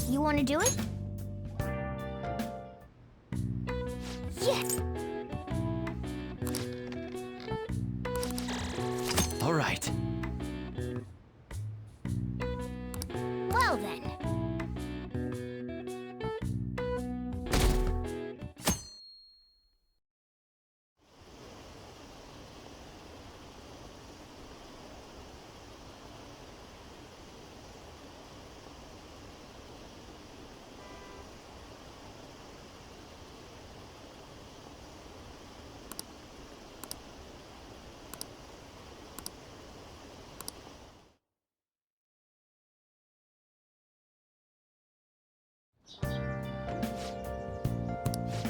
You want to do it? Yes! All right. Well then.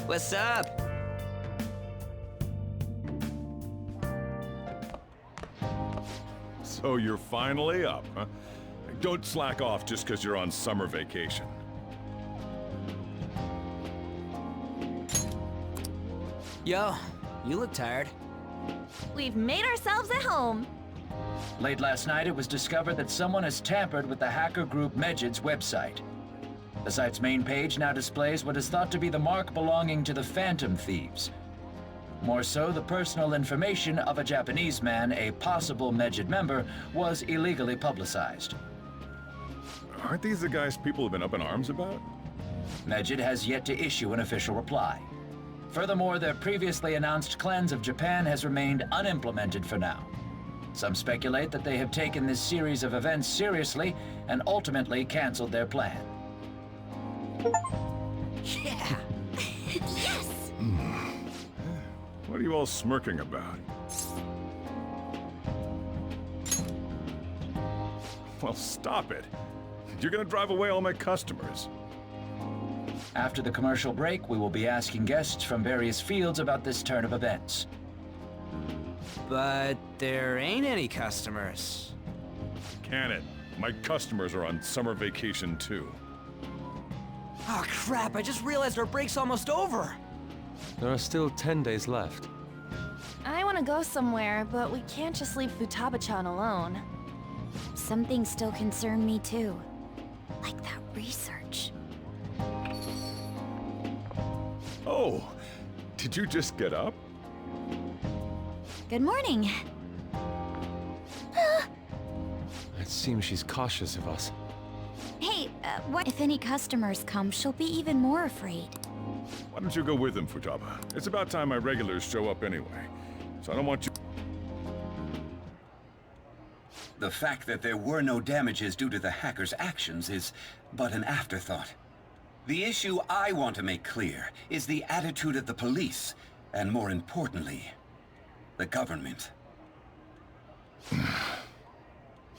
What's up? So you're finally up, huh? Don't slack off just because you're on summer vacation. Yo, you look tired. We've made ourselves at home. Late last night, it was discovered that someone has tampered with the hacker group Megid's website. The site's main page now displays what is thought to be the mark belonging to the Phantom Thieves. More so, the personal information of a Japanese man, a possible Megid member, was illegally publicized. Aren't these the guys people have been up in arms about? Megid has yet to issue an official reply. Furthermore, their previously announced cleanse of Japan has remained unimplemented for now. Some speculate that they have taken this series of events seriously and ultimately canceled their plan. Yeah. Yes! What are you all smirking about? Well, stop it. You're gonna drive away all my customers. After the commercial break, we will be asking guests from various fields about this turn of events. But there ain't any customers. Can it? My customers are on summer vacation too. Oh crap, I just realized our break's almost over. There are still 10 days left. I want to go somewhere, but we can't just leave Futaba-chan alone. Some things still concern me too. Like that research. Oh, did you just get up? Good morning. It seems she's cautious of us. Hey, what if any customers come, she'll be even more afraid. Why don't you go with them, Futaba? It's about time my regulars show up anyway. So I don't want you... The fact that there were no damages due to the hackers' actions is but an afterthought. The issue I want to make clear is the attitude of the police, and more importantly, the government.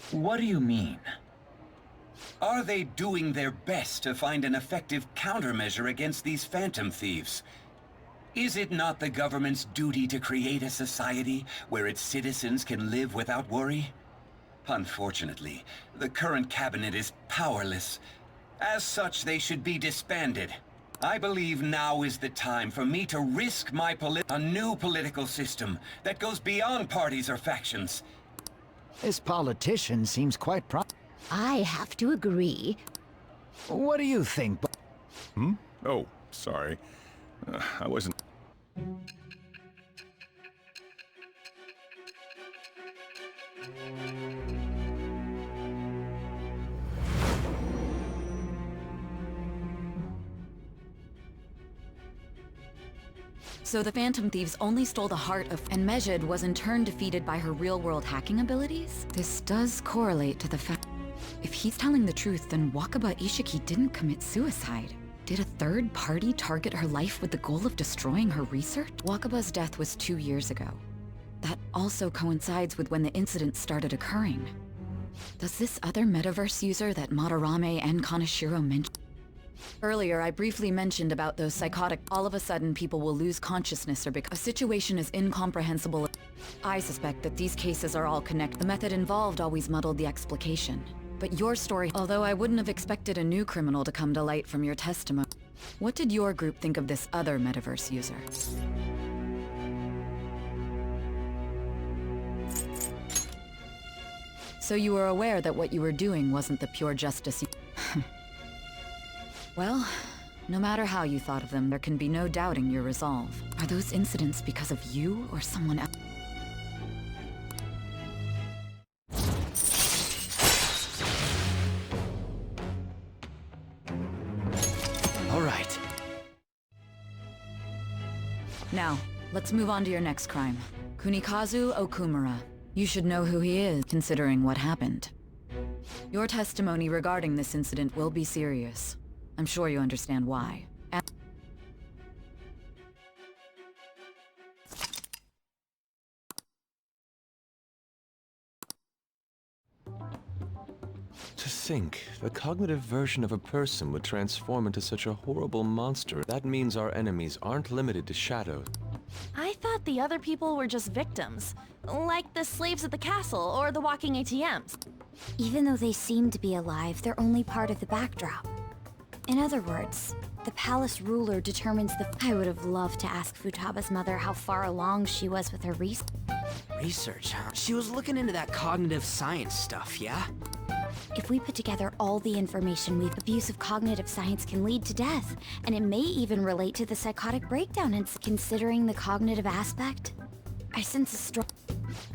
What do you mean? Are they doing their best to find an effective countermeasure against these phantom thieves? Is it not the government's duty to create a society where its citizens can live without worry? Unfortunately, the current cabinet is powerless. As such, they should be disbanded. I believe now is the time for me to risk my a new political system that goes beyond parties or factions. This politician seems quite I have to agree. What do you think? Hmm? Oh, sorry. I wasn't... So the Phantom Thieves only stole the heart of... And Megid was in turn defeated by her real-world hacking abilities? This does correlate to the fact... If he's telling the truth, then Wakaba Ishiki didn't commit suicide. Did a third party target her life with the goal of destroying her research? Wakaba's death was 2 years ago. That also coincides with when the incident started occurring. Does this other metaverse user that Madarame and Kaneshiro mentioned... Earlier, I briefly mentioned about those psychotic... All of a sudden, people will lose consciousness or become... A situation is incomprehensible. I suspect that these cases are all connected. The method involved always muddled the explication. But your story... Although I wouldn't have expected a new criminal to come to light from your testimony. What did your group think of this other metaverse user? So you were aware that what you were doing wasn't the pure justice you... Well, no matter how you thought of them, there can be no doubting your resolve. Are those incidents because of you or someone else? All right. Now, let's move on to your next crime. Kunikazu Okumura. You should know who he is, considering what happened. Your testimony regarding this incident will be serious. I'm sure you understand why. To think, the cognitive version of a person would transform into such a horrible monster. That means our enemies aren't limited to shadows. I thought the other people were just victims. Like the slaves at the castle or the walking ATMs. Even though they seem to be alive, they're only part of the backdrop. In other words, the palace ruler determines the... I would have loved to ask Futaba's mother how far along she was with her research. Research, huh? She was looking into that cognitive science stuff, yeah? If we put together all the information we've... Abuse of cognitive science can lead to death, and it may even relate to the psychotic breakdown and considering the cognitive aspect. I sense a strong...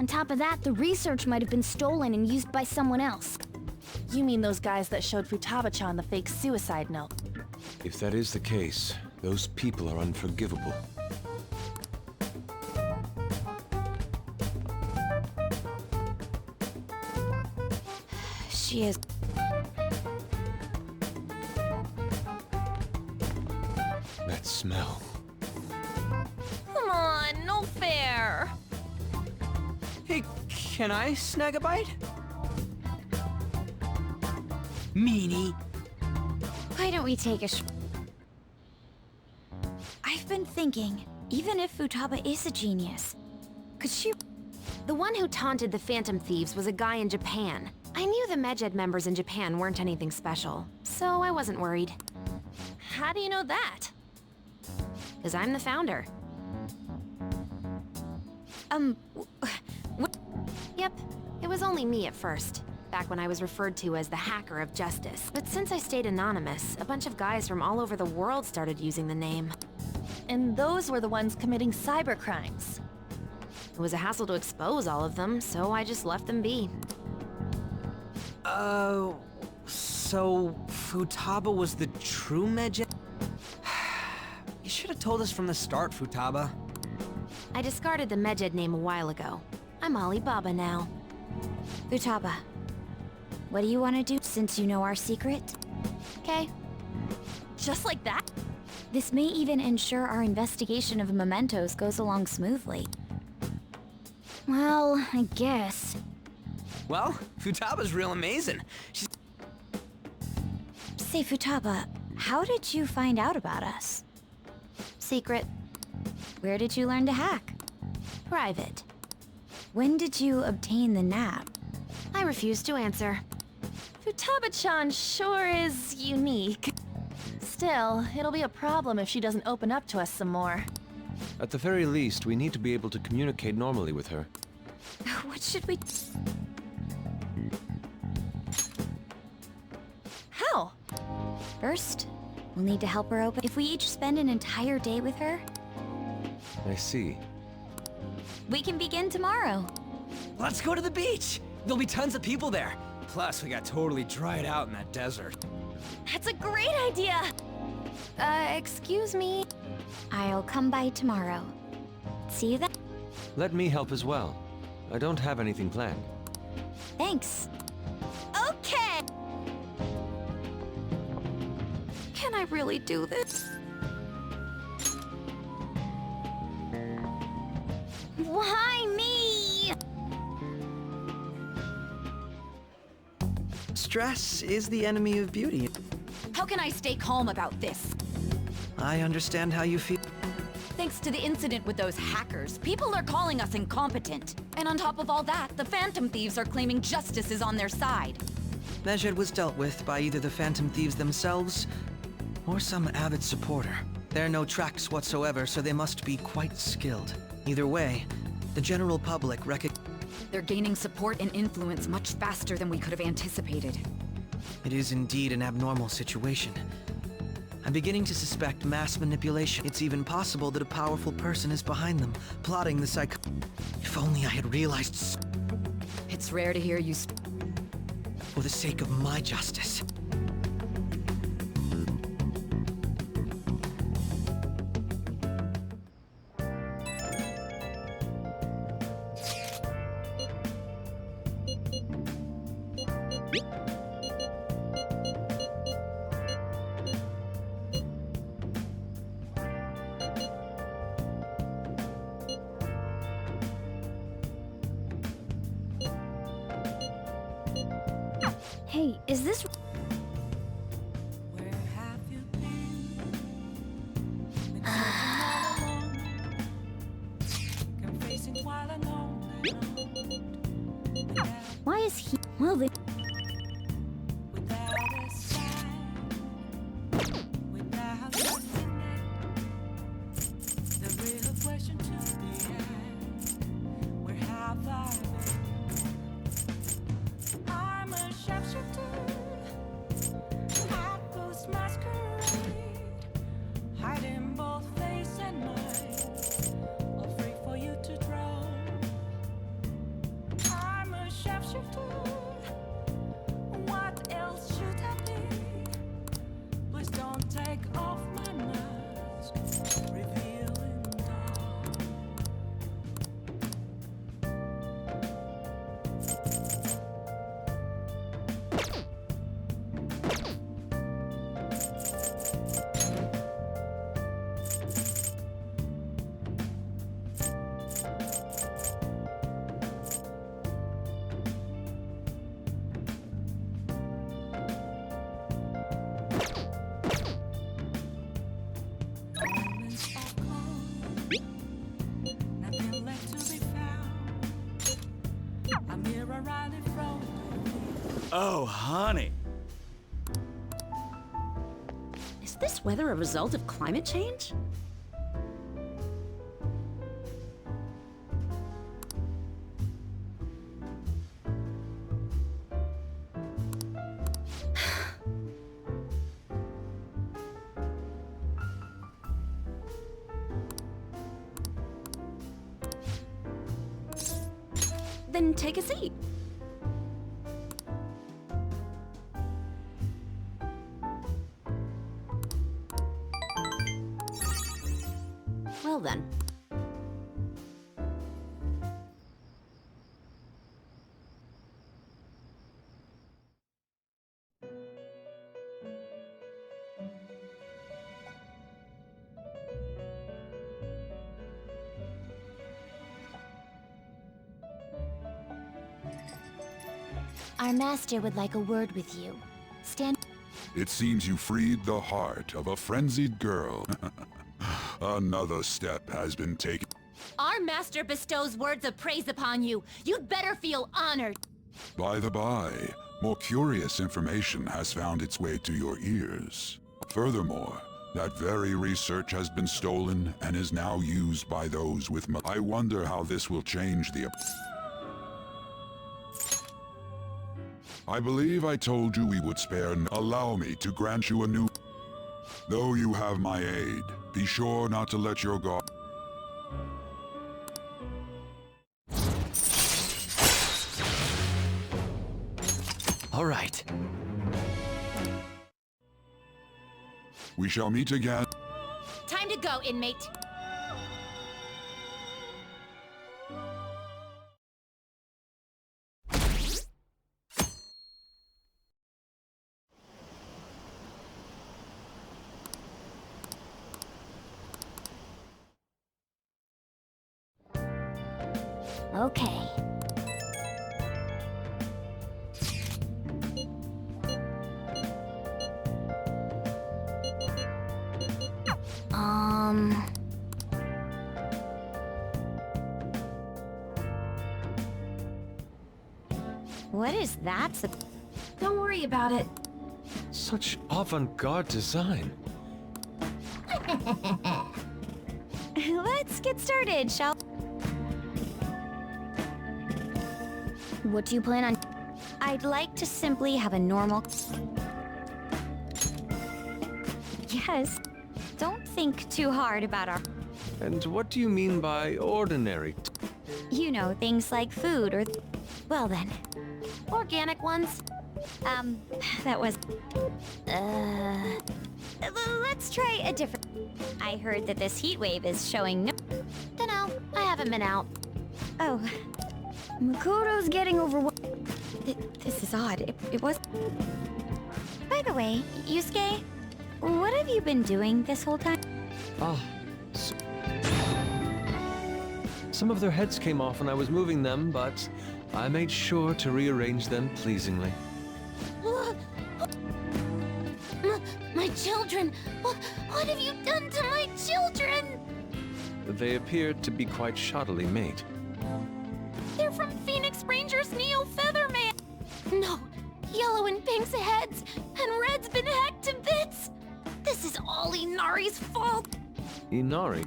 On top of that, the research might have been stolen and used by someone else. You mean those guys that showed Futaba-chan the fake suicide note? If that is the case, those people are unforgivable. She is... That smell. Come on, no fair! Hey, can I snag a bite? Meanie. Why don't we take a I've been thinking, even if Futaba is a genius, could she... The one who taunted the Phantom Thieves was a guy in Japan. I knew the Medjed members in Japan weren't anything special, so I wasn't worried. How do you know that? Because I'm the founder. Yep, it was only me at first, back when I was referred to as the Hacker of Justice. But since I stayed anonymous, a bunch of guys from all over the world started using the name. And those were the ones committing cybercrimes. It was a hassle to expose all of them, so I just left them be. So Futaba was the true Medjed? You should have told us from the start, Futaba. I discarded the Medjed name a while ago. I'm Alibaba now. Futaba, what do you want to do since you know our secret? Okay. Just like that? This may even ensure our investigation of mementos goes along smoothly. Well, I guess. Well, Futaba's real amazing. She's... Say, Futaba, how did you find out about us? Secret. Where did you learn to hack? Private. When did you obtain the nap? I refuse to answer. Futaba-chan sure is unique. Still, it'll be a problem if she doesn't open up to us some more. At the very least, we need to be able to communicate normally with her. What should we... How? First, we'll need to help her open... If we each spend an entire day with her, I see. we can begin tomorrow. Let's go to the beach! There'll be tons of people there. Plus, we got totally dried out in that desert. That's a great idea! Excuse me? I'll come by tomorrow. See you then. Let me help as well. I don't have anything planned. Thanks. Okay! Can I really do this? Why me? Stress is the enemy of beauty. How can I stay calm about this? I understand how you feel. Thanks to the incident with those hackers, people are calling us incompetent. And on top of all that, the Phantom Thieves are claiming justice is on their side. Medjed was dealt with by either the Phantom Thieves themselves or some avid supporter. There are no tracks whatsoever, so they must be quite skilled. Either way, the general public They're gaining support and influence much faster than we could have anticipated. It is indeed an abnormal situation. I'm beginning to suspect mass manipulation. It's even possible that a powerful person is behind them, plotting the psych... If only I had realized... It's rare to hear you For the sake of my justice. Hey, is this... Why is he... Well, then... Oh, honey. Is this weather a result of climate change? Then take a seat. Well then. Our master would like a word with you. Stand... It seems you freed the heart of a frenzied girl. Another step has been taken. Our master bestows words of praise upon you. You'd better feel honored. By the by, more curious information has found its way to your ears. Furthermore, that very research has been stolen and is now used by those with I wonder how this will change the... I believe I told you we would spare allow me to grant you a new... Though you have my aid, be sure not to let your guard... All right. We shall meet again. Time to go, inmate. Okay. What is that? Don't worry about it. Such avant-garde design. Let's get started, shall... What do you plan on... I'd like to simply have a normal... Yeah, guess. Don't think too hard about our... And what do you mean by ordinary? You know, things like food or... Well then. Organic ones. That was... Let's try a different... I heard that this heat wave is showing no... Dunno, I haven't been out. Oh. Makoto's getting over... This is odd. It was... By the way, Yusuke, what have you been doing this whole time? Some of their heads came off when I was moving them, but I made sure to rearrange them pleasingly. My children! What have you done to my children? They appeared to be quite shoddily made. They're from Phoenix Rangers Neo Featherman! No! Yellow and Pink's heads, and Red's been hacked to bits! This is all Inari's fault! Inari?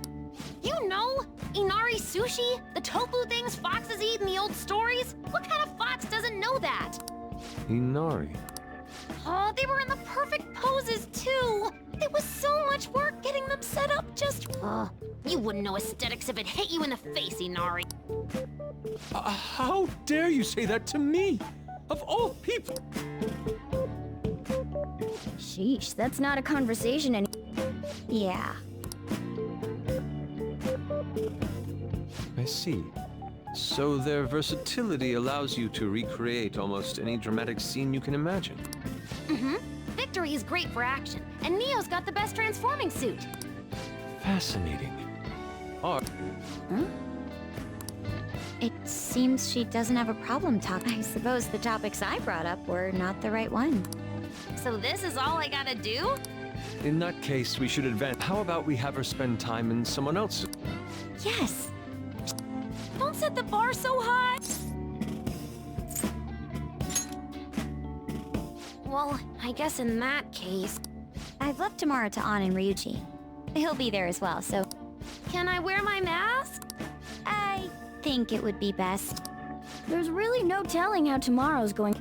You know? Inari sushi? The tofu things foxes eat in the old stories? What kind of fox doesn't know that? Inari? Oh, they were in the perfect poses, too! It was so much work getting them set up just... you wouldn't know aesthetics if it hit you in the face, Inari. How dare you say that to me? Of all people! Sheesh, that's not a conversation any... Yeah. I see. So their versatility allows you to recreate almost any dramatic scene you can imagine. Mm-hmm. Victory is great for action, and Neo's got the best transforming suit. Fascinating. Huh? It seems she doesn't have a problem talking. I suppose the topics I brought up were not the right one. So this is all I gotta do? In that case, we should advance. How about we have her spend time in someone else's? Yes. Don't set the bar so high! Well, I guess in that case... I've left Tamara to An and Ryuji. He'll be there as well, so... Can I wear my mask? I think it would be best. There's really no telling how tomorrow's going...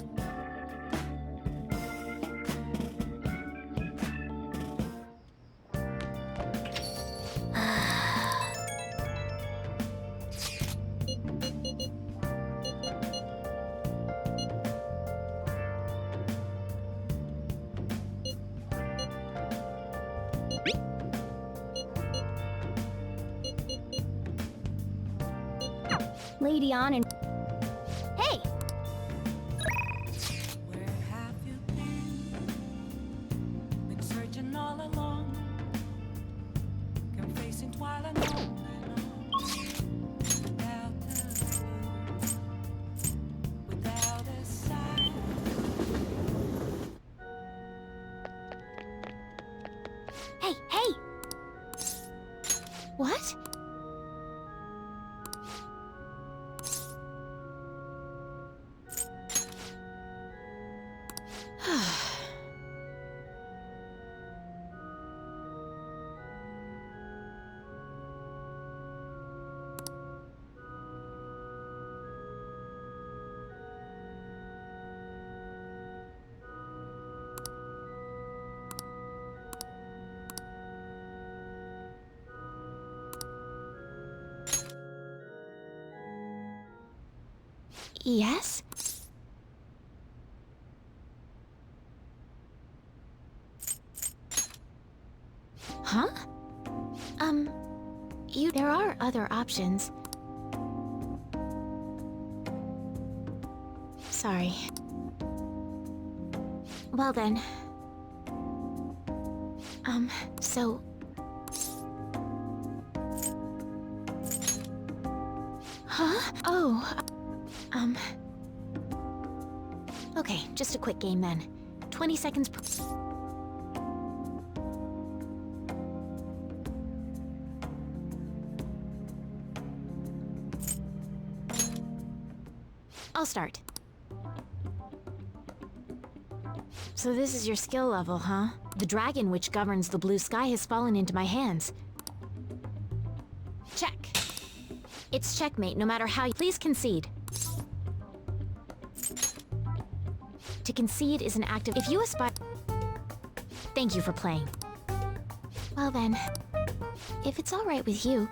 Lady An and... Hey! Where have you been searching all along, confessing twilight long without a clue, without a sign. Hey! What? Yes? Huh? There are other options. Sorry. Well then. So... Huh? Oh, okay, just a quick game then. 20 seconds per... I'll start. So this is your skill level, huh? The dragon which governs the blue sky has fallen into my hands. Check. It's checkmate no matter how you... Please concede. To concede is an act of... If you aspire... Thank you for playing. Well then, if it's alright with you,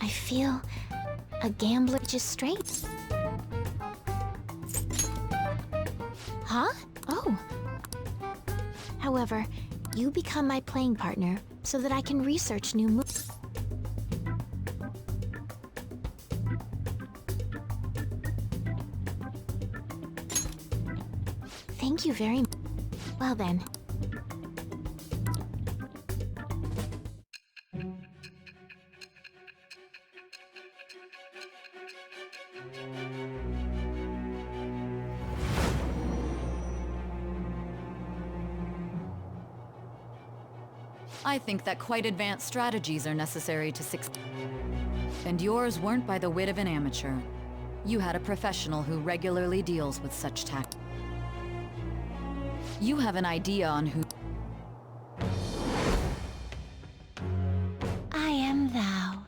I feel a gambler just straight. Huh? Oh. However, you become my playing partner so that I can research new moves. Thank you very much. Well then. I think that quite advanced strategies are necessary to succeed. And yours weren't by the wit of an amateur. You had a professional who regularly deals with such tactics. You have an idea on who... I am thou.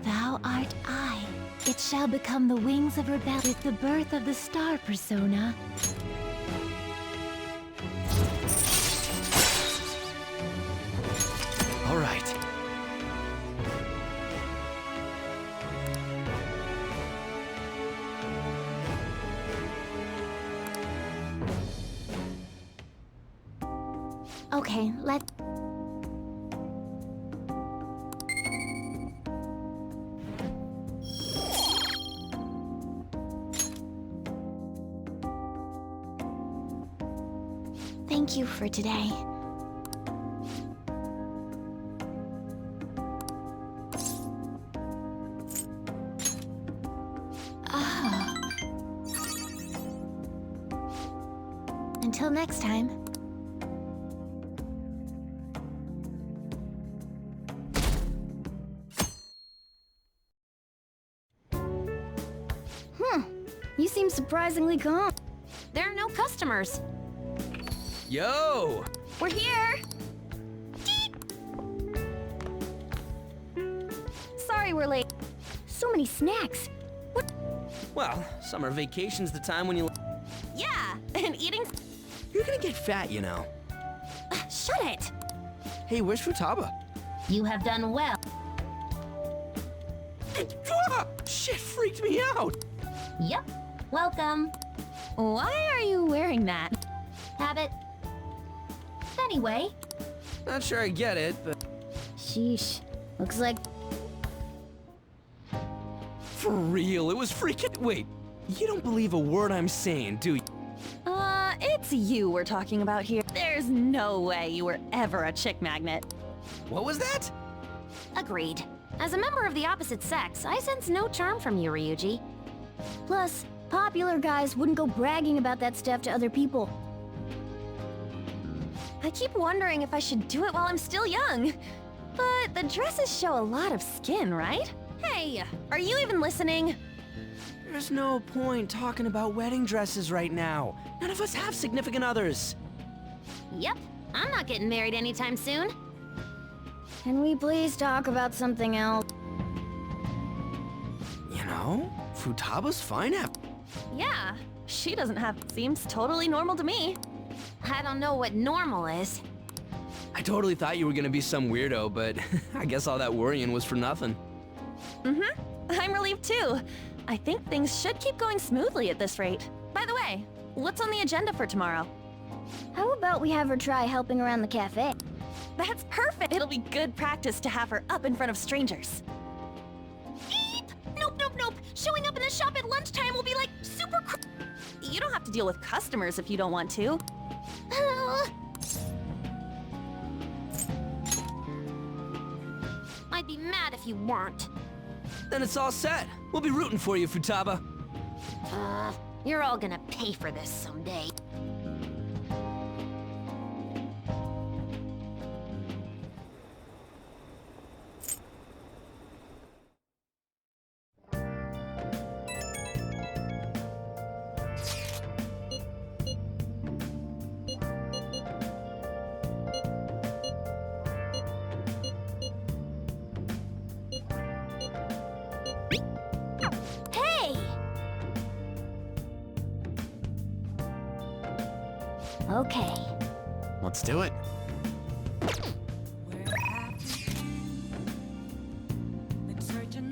Thou art I. It shall become the wings of rebellion with the birth of the star persona. All right. Okay, let... Thank you for today. Ah. Until next time. You seem surprisingly calm. There are no customers. Yo! We're here! Sorry we're late. So many snacks. What? Well, summer vacation's the time when you... Yeah, and eating... You're gonna get fat, you know. Shut it! Hey, where's Futaba? You have done well. Ah, shit freaked me out! Yep. Welcome. Why are you wearing that? Habit. Anyway. Not sure I get it, but... Sheesh. Looks like... For real, it was freaking... Wait, you don't believe a word I'm saying, do you? It's you we're talking about here. There's no way you were ever a chick magnet. What was that? Agreed. As a member of the opposite sex, I sense no charm from you, Ryuji. Plus, popular guys wouldn't go bragging about that stuff to other people. I keep wondering if I should do it while I'm still young. But the dresses show a lot of skin, right? Hey, are you even listening? There's no point talking about wedding dresses right now. None of us have significant others. Yep, I'm not getting married anytime soon. Can we please talk about something else? You know, Futaba's fine at... Yeah, she doesn't have... Seems totally normal to me. I don't know what normal is. I totally thought you were gonna be some weirdo, but I guess all that worrying was for nothing. Mm-hmm. I'm relieved too. I think things should keep going smoothly at this rate. By the way, what's on the agenda for tomorrow? How about we have her try helping around the cafe? That's perfect! It'll be good practice to have her up in front of strangers. Eep! Nope, nope, nope! Showing up in the shop at lunchtime will be like super You don't have to deal with customers if you don't want to. I'd be mad if you weren't. Then it's all set. We'll be rooting for you, Futaba. You're all gonna pay for this someday. Okay. Let's do it.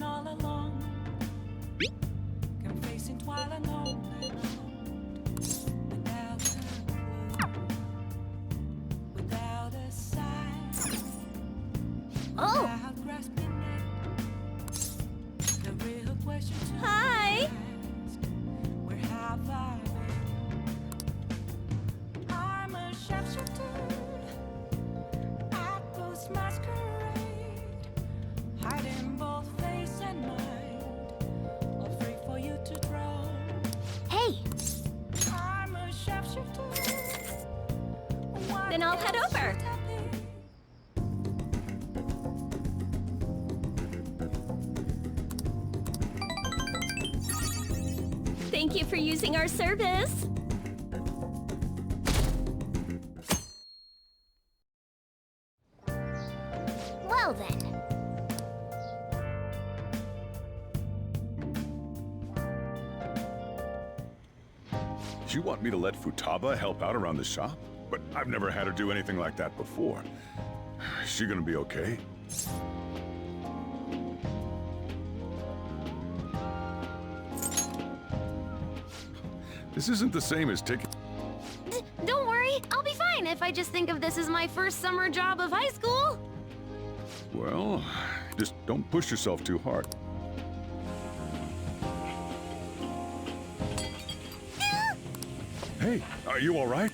searching all along. Confessing while alone without a clue, without a sign. Oh! Without grasping it. The real question to Hi! ask, where have I been? I'm a sharpshooter at Ghost Masquerade, hiding both face and mind, all free for you to draw. Hey! I'm a sharpshooter. Then I'll head over. Thank you for using our service. Well then. You want me to let Futaba help out around the shop? But I've never had her do anything like that before. Is she gonna be okay? This isn't the same as taking... Don't worry, I'll be fine if I just think of this as my first summer job of high school. Well, just don't push yourself too hard. Hey, are you all right?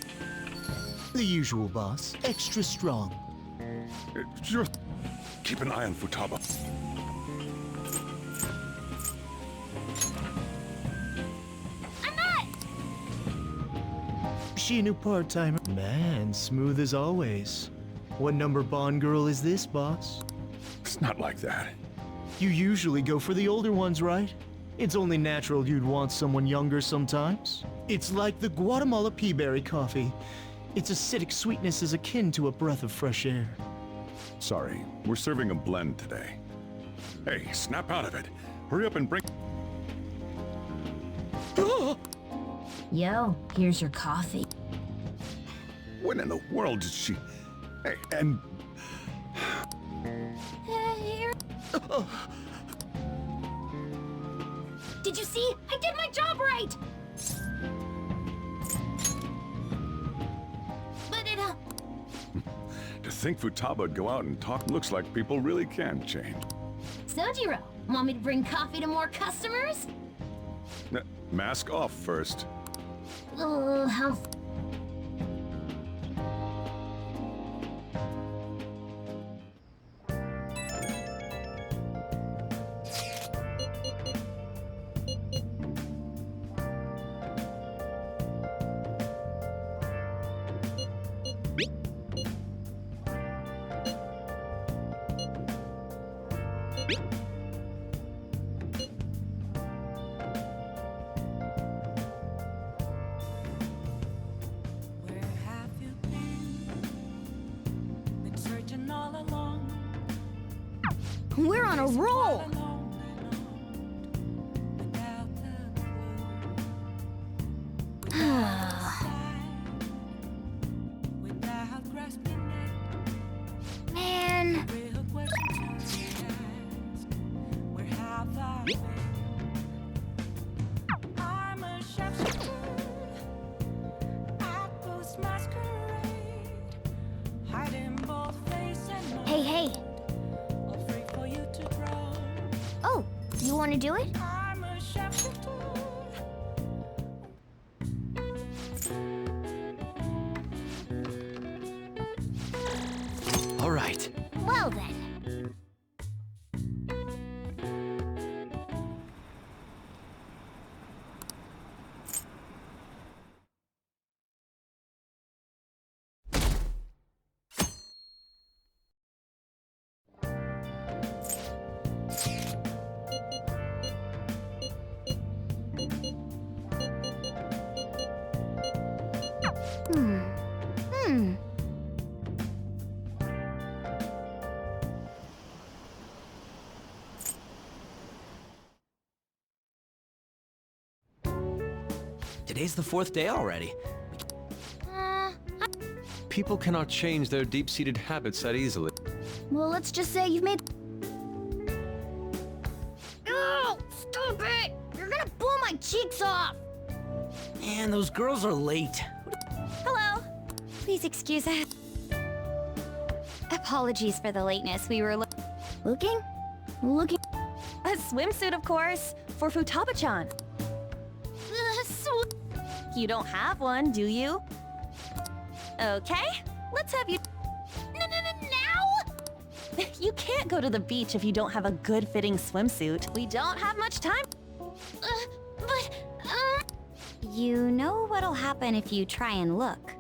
The usual, boss. Extra strong. Sure. Keep an eye on Futaba. I'm not! She a new part-timer? Man, smooth as always. What number Bond girl is this, boss? It's not like that. You usually go for the older ones, right? It's only natural you'd want someone younger sometimes. It's like the Guatemala peaberry coffee. Its acidic sweetness is akin to a breath of fresh air. Sorry, we're serving a blend today. Hey, snap out of it. Hurry up and bring... Yo, here's your coffee. When in the world did she... Hey, and... Here. Did you see? I did my job right! But it, To think Futaba would go out and talk, looks like people really can change. Sojiro, want me to bring coffee to more customers? Mask off first. Oh, how... Where have you been? Been searching all along. We're on a roll! Without a without grasping it. Man. Real question to ask, where have I been? I'm a sharpshooter at Ghost Masquerade, hiding both face and mind. Hey, hey. All free for you to draw. Oh, you want to do it? I'm a sharpshooter. All right. Well then. Today's the 4th day already. People cannot change their deep-seated habits that easily. Well, let's just say you've made... cheeks off! Man, those girls are late. Hello. Please excuse us. Apologies for the lateness. We were Looking? A swimsuit, of course, for Futaba-chan. You don't have one, do you? Okay, let's have you... Now? You can't go to the beach if you don't have a good-fitting swimsuit. We don't have much time. You know what'll happen if you try and look.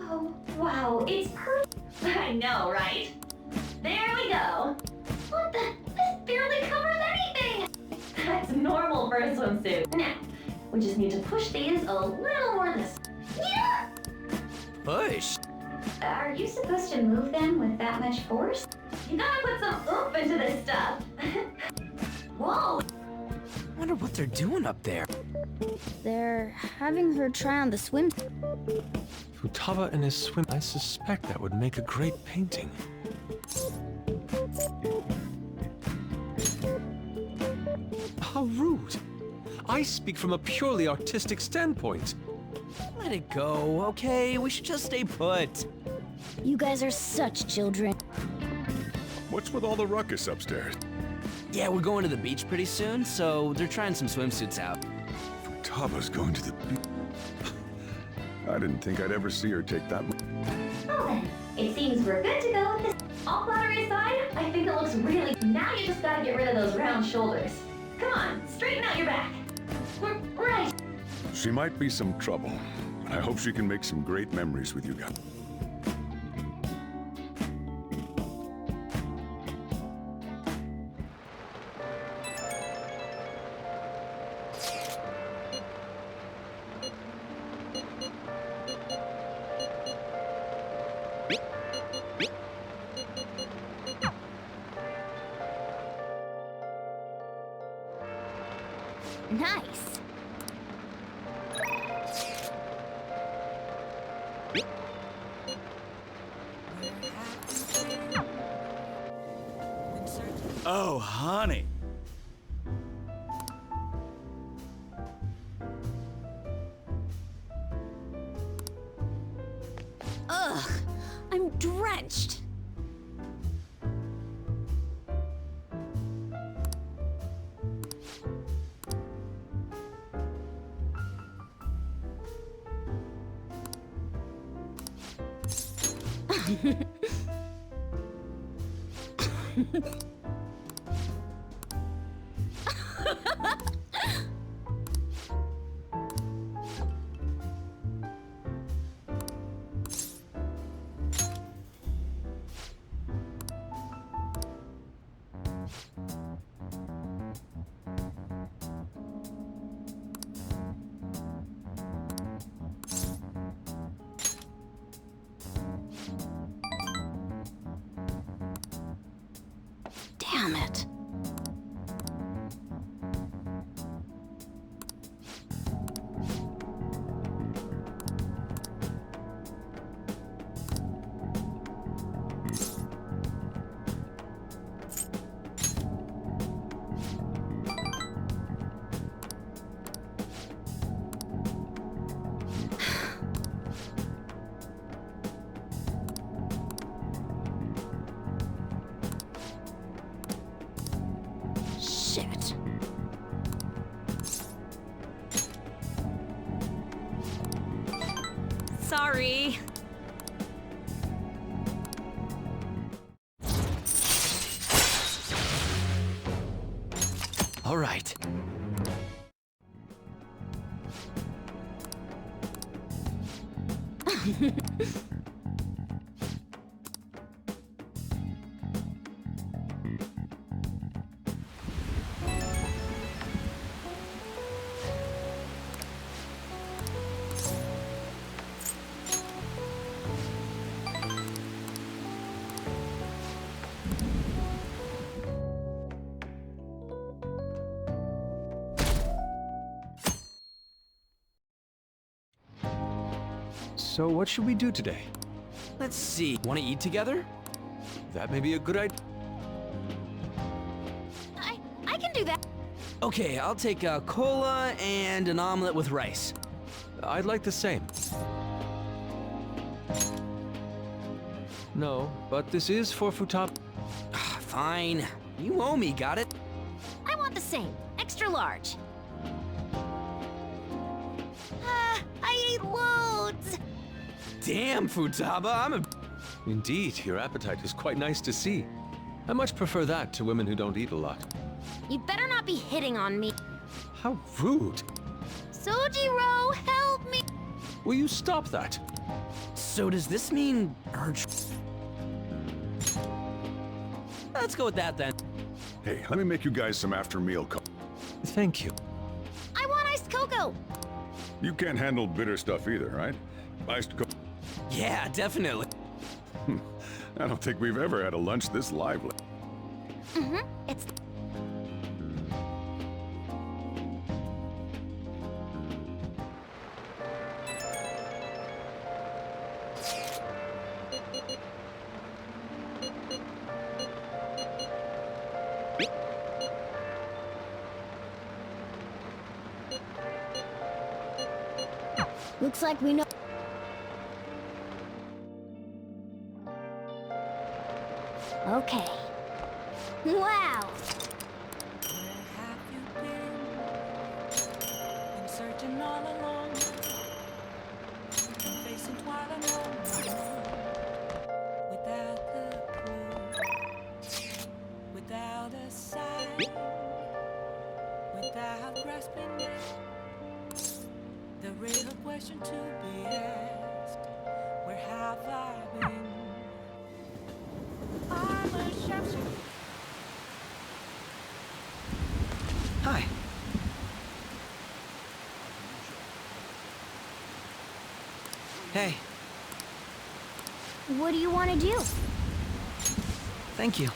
Oh, wow, it's perfect. I know, right? There we go. What the? This barely covers anything! That's normal for a swimsuit. Now, we just need to push these a little more this... Yeah! Push? Are you supposed to move them with that much force? You gotta put some oomph into this stuff. Whoa! Wonder what they're doing up there. They're having her try on the swim. Futaba and his swim... I suspect that would make a great painting. How rude. I speak from a purely artistic standpoint. Let it go, okay? We should just stay put. You guys are such children. What's with all the ruckus upstairs? Yeah, we're going to the beach pretty soon, so they're trying some swimsuits out. Futaba's going to the beach. I didn't think I'd ever see her take that much. Well then, it seems we're good to go with this. All flattery aside, I think it looks really... Now you just gotta get rid of those round shoulders. Come on, straighten out your back. Right. She might be some trouble, but I hope she can make some great memories with you guys. Nice. Oh, honey. Ugh, I'm drenched. Damn it. Shit. Sorry. All right. So what should we do today? Let's see. Want to eat together? That may be a good idea. I can do that. Okay, I'll take a cola and an omelet with rice. I'd like the same. No, but this is for Futaba. Fine. You owe me, got it? I want the same. Extra large. I ate loads! Damn, Futaba, I'm a... Indeed, your appetite is quite nice to see. I much prefer that to women who don't eat a lot. You better not be hitting on me. How rude! Sojiro, help me! Will you stop that? So does this mean... Let's go with that then. Hey, let me make you guys some after-meal Thank you. I want iced cocoa! You can't handle bitter stuff either, right? Iced co- Yeah, definitely. I don't think we've ever had a lunch this lively. It's... Looks like we know. Okay. Wow! Where have you been searching all along, and facing twilight without the clue, without a sign, without grasping it. The real question to be asked: where have I been? I'm a sharpshooter. Hi. Hey, What do you want to do? thank you.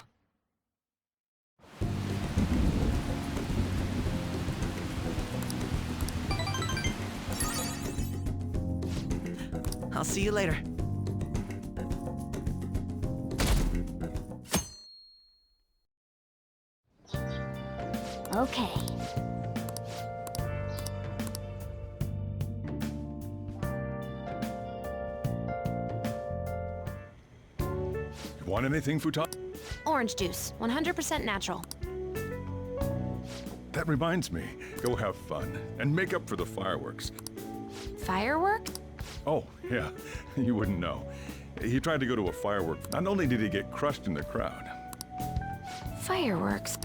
I'll see you later. Okay. You want anything, Futaba? Orange juice, 100% natural. That reminds me. Go have fun and make up for the fireworks. Firework? Oh, yeah. You wouldn't know. He tried to go to a firework. Not only did he get crushed in the crowd. Fireworks.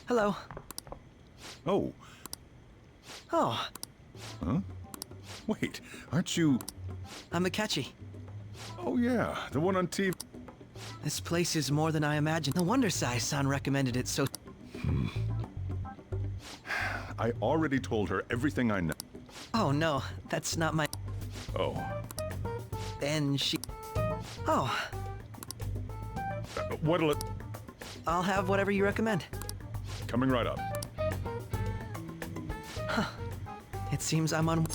Hello. Oh. Oh, Huh? Wait, aren't you... I'm Akechi. Oh, yeah, the one on TV. This place is more than I imagined. No wonder Sai-san recommended it so... I already told her everything I know. Oh no, that's not my... Oh. And she... Oh, What'll it... I'll have whatever you recommend. Coming right up. It seems I'm on...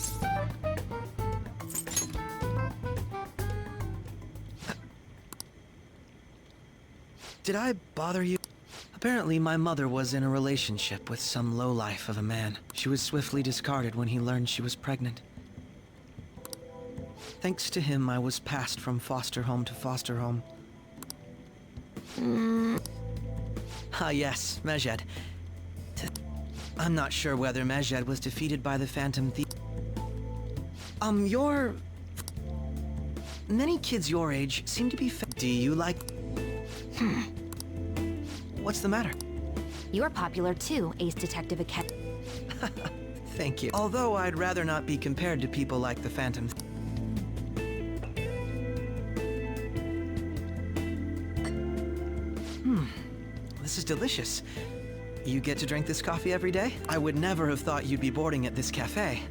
Did I bother you? Apparently, my mother was in a relationship with some lowlife of a man. She was swiftly discarded when he learned she was pregnant. Thanks to him, I was passed from foster home to foster home. Ah, yes, Mejed. I'm not sure whether Mejed was defeated by the Phantom Thief. You're... Many kids your age seem to be Do you like... What's the matter? You're popular too, Ace Detective Academy. Thank you. Although I'd rather not be compared to people like the Phantom. This is delicious. You get to drink this coffee every day? I would never have thought you'd be boarding at this cafe.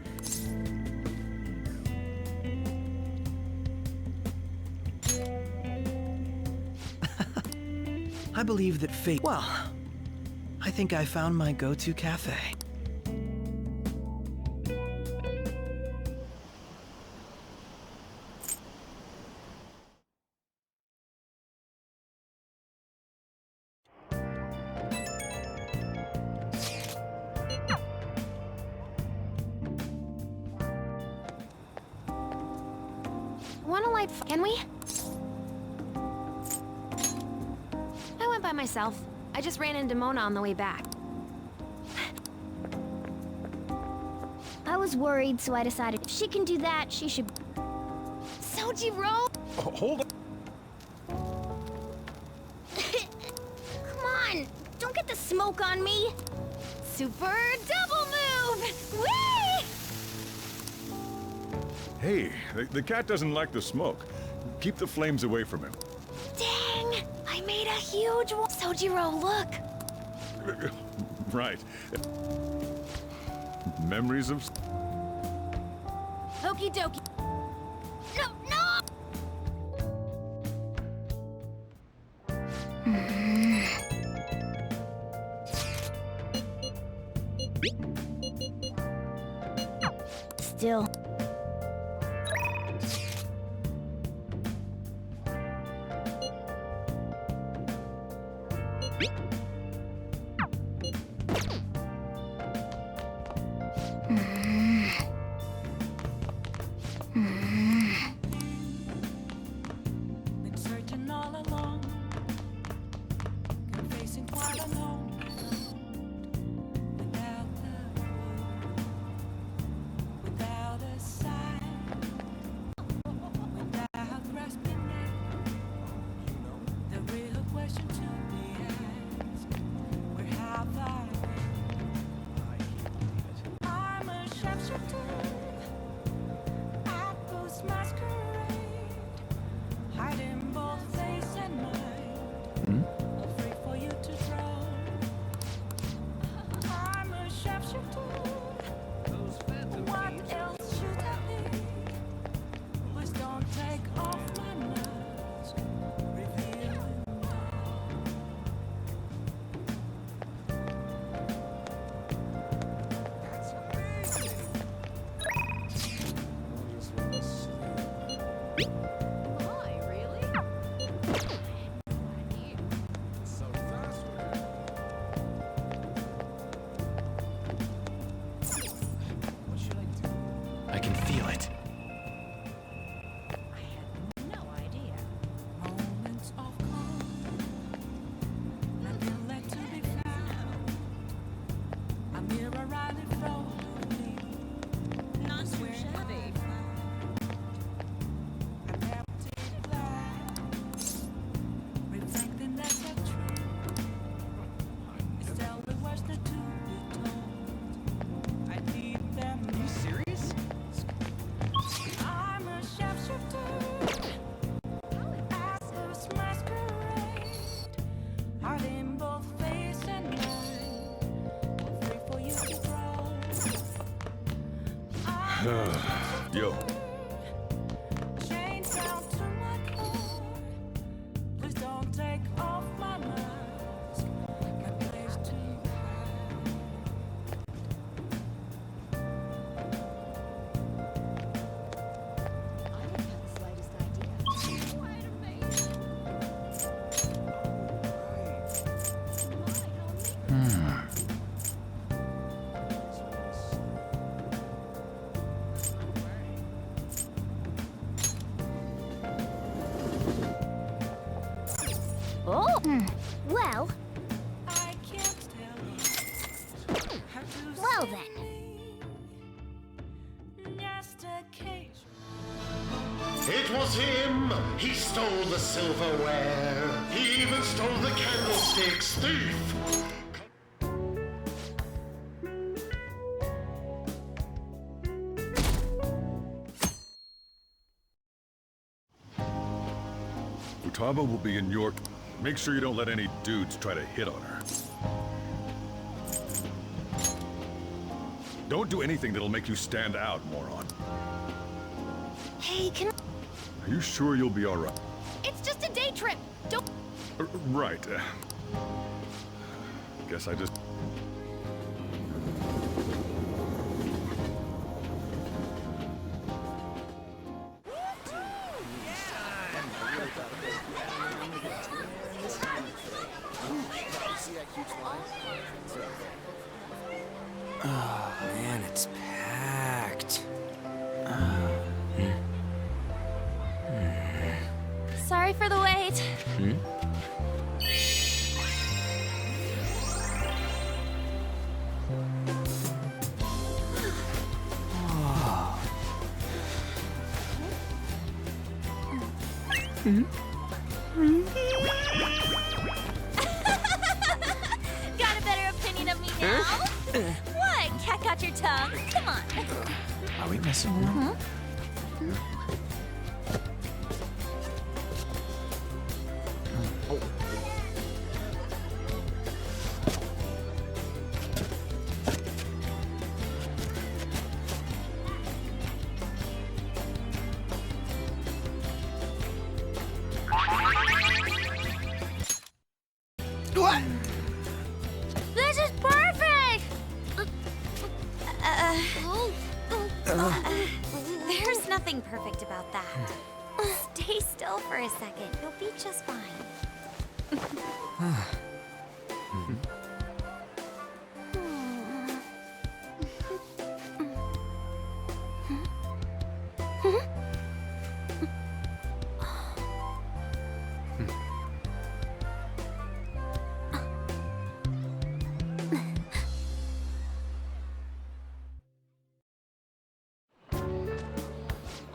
I believe that fate... Well, I think I found my go-to cafe. wanna light can we? I went by myself. I just ran into Mona on the way back. I was worried, so I decided if she can do that, she should... Sojiro! Hold on. Come on! Don't get the smoke on me! Super double move! Whee! Hey, the cat doesn't like the smoke. Keep the flames away from him. Dang! I made a huge one. Sojiro, look! Right. Memories of... Okie dokie. No, no! Still. Been searching all along, been facing quite alone. Without the road, without a sign, without grasping it. The real question to be asked: where have I been? I'm a sharpshooter at this masquerade, hiding both face and mind, afraid for you to drown. I'm a sharpshooter. What else should I be? Please don't take off my mask, revealing I can feel it. moments of calm, nothing left to be found. A mirror right in front of me, not too shabby. An empty glass, reflecting that's a truth. It's tell the words not to be told. I need them. Are you serious? I'm a sharpshooter at this masquerade, hiding both face and mind, afraid for you to grow. Yo. Chained down to my core. Please don't take off my mask. My place to hide. Oh! Well, I can't tell you how to well see then. me. Just occasionally. It was him! He stole the silverware! He even stole the candlesticks! Thief! Futaba will be in your... Make sure you don't let any dudes try to hit on her. Don't do anything that'll make you stand out, moron. Hey, can... Are you sure you'll be alright? It's just a day trip! Don't... Right. Guess I just... Oh, man, it's packed. Sorry for the wait. Got a better opinion of me now? What? Cat got your tongue? Come on. Are we messing around? What? This is perfect! There's nothing perfect about that. Stay still for a second. You'll be just fine.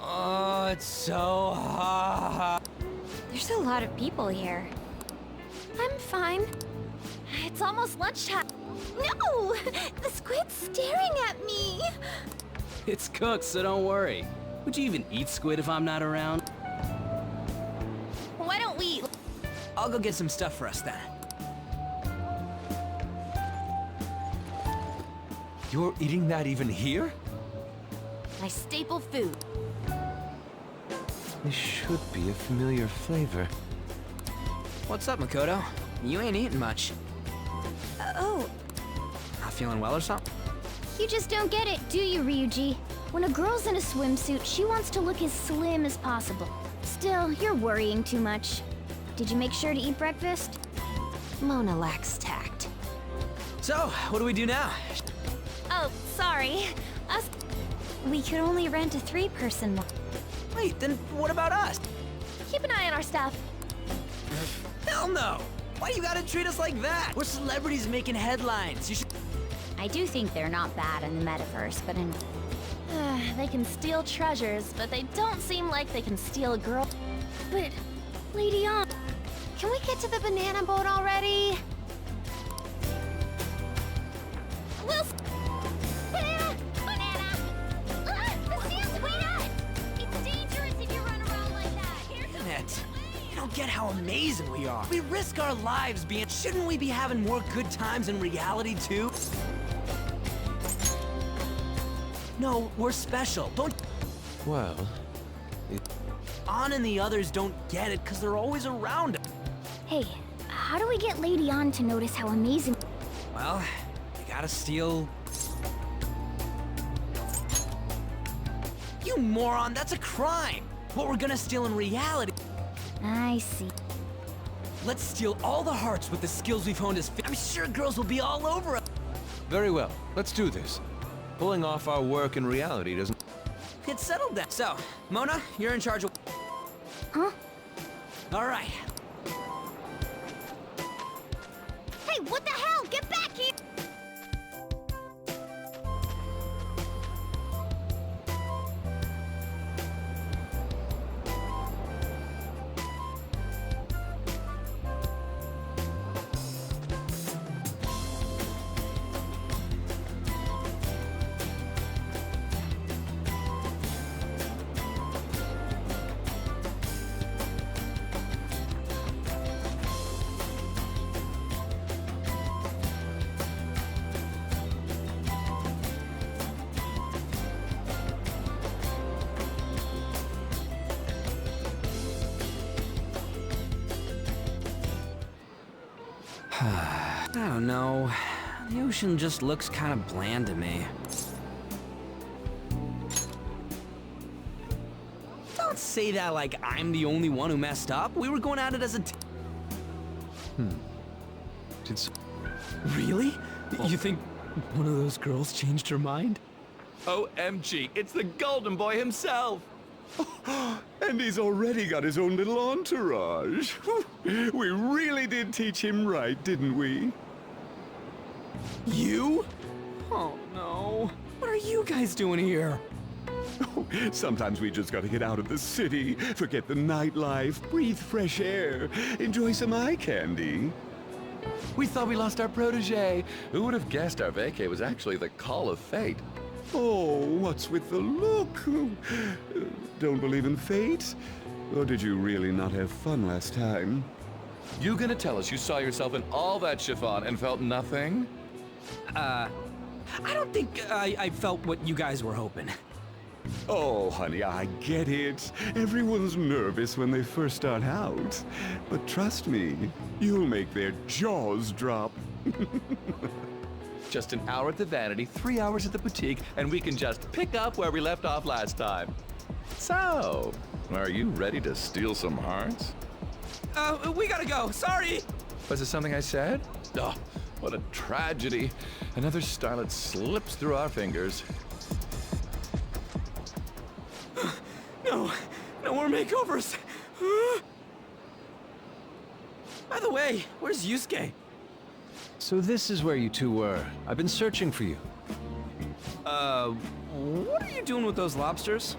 Oh, it's so hot. There's a lot of people here. I'm fine. It's almost lunchtime. No! The squid's staring at me! It's cooked, so don't worry. Would you even eat squid if I'm not around? Why don't we... I'll go get some stuff for us then. You're eating that even here? My staple food. This should be a familiar flavor. What's up, Makoto? You ain't eating much. Oh, Not feeling well or something? you just don't get it, do you, Ryuji? When a girl's in a swimsuit, she wants to look as slim as possible. Still, you're worrying too much. Did you make sure to eat breakfast? Mona lacks tact. So, what do we do now? Oh, sorry. Us... We could only rent a 3-person one. Wait, then what about us? Keep an eye on our stuff. Hell no! Why you gotta treat us like that? We're celebrities making headlines. You should... I do think they're not bad in the metaverse, but in... They can steal treasures, but they don't seem like they can steal a girl. But, Lady On, can we get to the banana boat already? We'll... Banana! Banana! The sand's way out! It's dangerous if you run around like that. Here's Damn it. You don't get how amazing we are. We risk our lives being... Shouldn't we be having more good times in reality, too? No, we're special. Don't... Well, On and the others don't get it because they're always around us. Hey, how do we get Lady On to notice how amazing... Well, you gotta steal... You moron, that's a crime! What we're gonna steal in reality... I see. Let's steal all the hearts with the skills we've honed as... I'm sure girls will be all over us. very well. Let's do this. Pulling off our work in reality doesn't... It's settled then. So, Mona, you're in charge of... Huh? All right. Hey, what the hell? Get back here! I don't know. The ocean just looks kind of bland to me. Don't say that like I'm the only one who messed up. We were going at it as a Really? You think one of those girls changed her mind? OMG, it's the Golden Boy himself! And he's already got his own little entourage. We really did teach him right, didn't we? You? Oh no. What are you guys doing here? Sometimes we just gotta get out of the city, forget the nightlife, breathe fresh air, enjoy some eye candy. We thought we lost our protege. Who would have guessed our vacay was actually the call of fate? Oh, what's with the look? Don't believe in fate? Or did you really not have fun last time? You gonna tell us you saw yourself in all that chiffon and felt nothing? I don't think I felt what you guys were hoping. Oh, honey, I get it. Everyone's nervous when they first start out. But trust me, you'll make their jaws drop. Just an hour at the Vanity, 3 hours at the boutique, and we can just pick up where we left off last time. So, are you ready to steal some hearts? We gotta go. Sorry. Was it something I said? Oh, what a tragedy. Another starlet slips through our fingers. No more makeovers. By the way, where's Yusuke? So this is where you two were. I've been searching for you. What are you doing with those lobsters?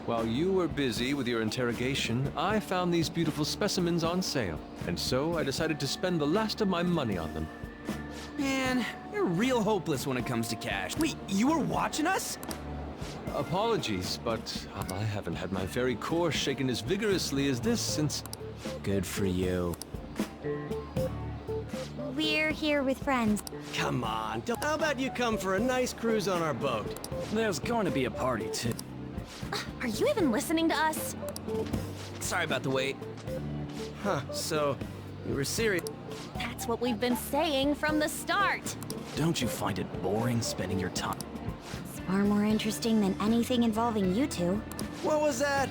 While you were busy with your interrogation, I found these beautiful specimens on sale. And so I decided to spend the last of my money on them. Man, you're real hopeless when it comes to cash. Wait, you were watching us? Apologies, but I haven't had my very core shaken as vigorously as this since... Good for you. We're here with friends. Come on, how about you come for a nice cruise on our boat? There's going to be a party, too. Are you even listening to us? Sorry about the wait. Huh, so you were serious? That's what we've been saying from the start. Don't you find it boring spending your time? It's far more interesting than anything involving you two. What was that?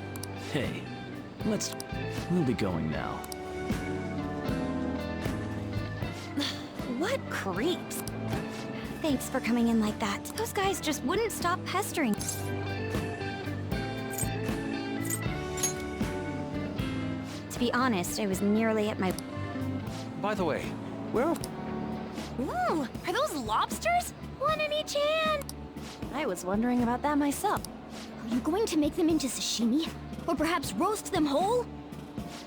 Hey, we'll be going now. What creeps? Thanks for coming in like that. Those guys just wouldn't stop pestering. To be honest, I was nearly at my... By the way, where... Ooh, are those lobsters? One in each hand. I was wondering about that myself. Are you going to make them into sashimi? Or perhaps roast them whole?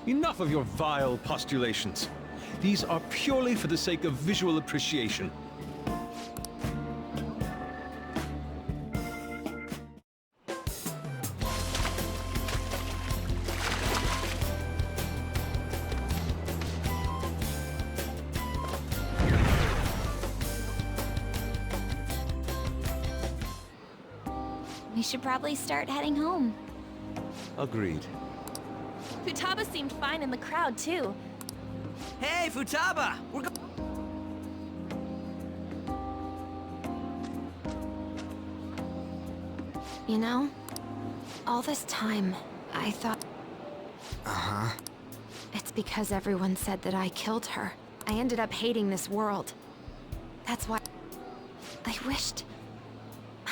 Enough of your vile postulations. These are purely for the sake of visual appreciation. We should probably start heading home. Agreed. Futaba seemed fine in the crowd, too. Hey, Futaba! You know, all this time, I thought... Uh-huh. It's because everyone said that I killed her. I ended up hating this world. That's why... I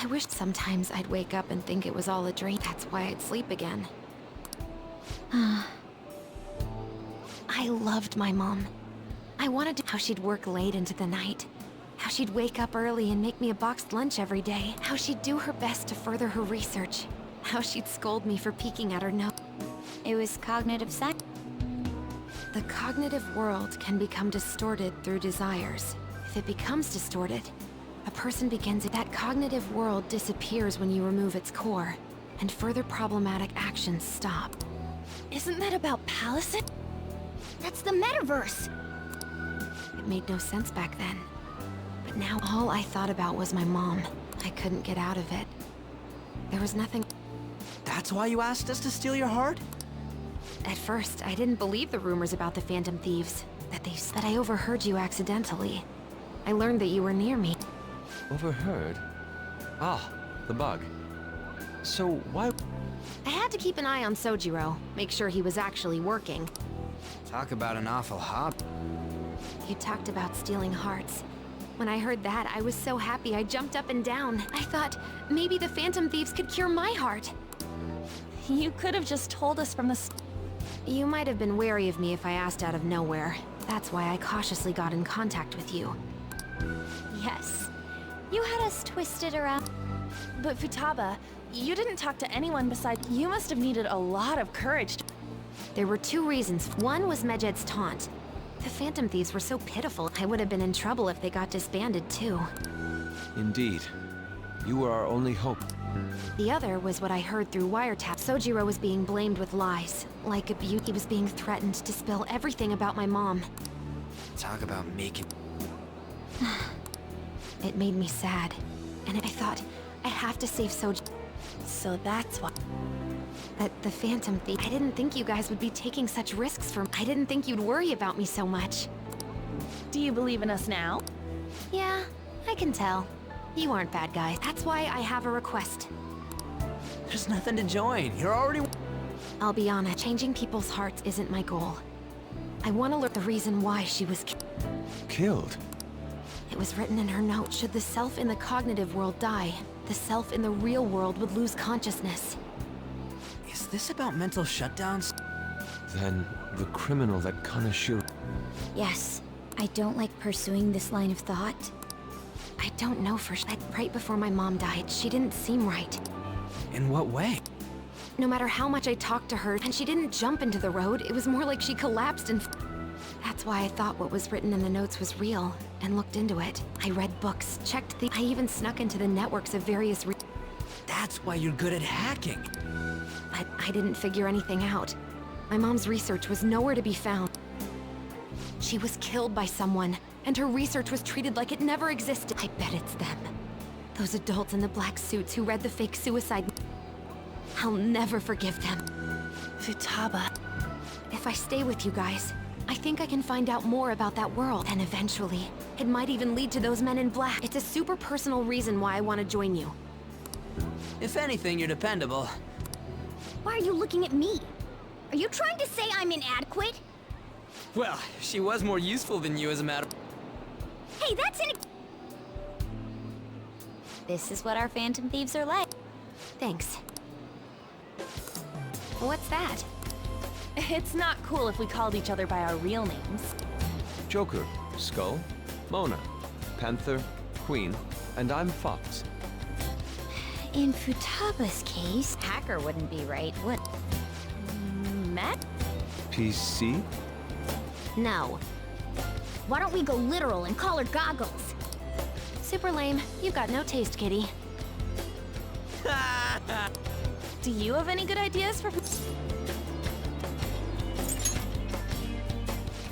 wished sometimes I'd wake up and think it was all a dream. That's why I'd sleep again. I loved my mom. I wanted to... How she'd work late into the night. How she'd wake up early and make me a boxed lunch every day. How she'd do her best to further her research. How she'd scold me for peeking at her nose. It was cognitive science. The cognitive world can become distorted through desires. If it becomes distorted, a person begins... That cognitive world disappears when you remove its core, and further problematic actions stop. Isn't that about Palisade? That's the metaverse! It made no sense back then. But now all I thought about was my mom. I couldn't get out of it. There was nothing... That's why you asked us to steal your heart? At first, I didn't believe the rumors about the Phantom Thieves. That I overheard you accidentally. I learned that you were near me. Overheard? Ah, the bug. So why... I had to keep an eye on Sojiro, make sure he was actually working. Talk about an awful hobby. You talked about stealing hearts. When I heard that, I was so happy I jumped up and down. I thought, maybe the Phantom Thieves could cure my heart. You could have just told us from the You might have been wary of me if I asked out of nowhere. That's why I cautiously got in contact with you. Yes. You had us twisted around. But Futaba, you didn't talk to anyone besides. You must have needed a lot of courage to. There were two reasons. One was Medjed's taunt. The Phantom Thieves were so pitiful, I would have been in trouble if they got disbanded too. Indeed. You were our only hope. The other was what I heard through wiretap. Sojiro was being blamed with lies. Like abuse, he was being threatened to spill everything about my mom. Talk about making... It made me sad. And I thought, I have to save Sojiro. So that's why. The Phantom Thief. I didn't think you guys would be taking such risks for me. I didn't think you'd worry about me so much. Do you believe in us now? Yeah, I can tell. You aren't bad guys. That's why I have a request. There's nothing to join. You're already... I'll be honest, changing people's hearts isn't my goal. I want to learn the reason why she was Killed? It was written in her note, should the self in the cognitive world die, the self in the real world would lose consciousness. Is this about mental shutdowns? Then the criminal that Kaneshiro... Yes. I don't like pursuing this line of thought. I don't know for sure. Right before my mom died, she didn't seem right. In what way? No matter how much I talked to her, and she didn't jump into the road, it was more like she collapsed and... That's why I thought what was written in the notes was real, and looked into it. I read books, checked the... I even snuck into the networks of various That's why you're good at hacking. But I didn't figure anything out. My mom's research was nowhere to be found. She was killed by someone, and her research was treated like it never existed. I bet it's them. Those adults in the black suits who read the fake suicide... I'll never forgive them. Futaba. If I stay with you guys, I think I can find out more about that world. And eventually, it might even lead to those men in black. It's a super personal reason why I want to join you. If anything, you're dependable. Why are you looking at me? Are you trying to say I'm inadequate? Well, she was more useful than you as a matter... Hey, that's an... This is what our Phantom Thieves are like. Thanks. What's that? It's not cool if we called each other by our real names. Joker, Skull, Mona, Panther, Queen, and I'm Fox. In Futaba's case, hacker wouldn't be right, would... Matt? PC? No. Why don't we go literal and call her Goggles? Super lame. You've got no taste, kitty. Do you have any good ideas for...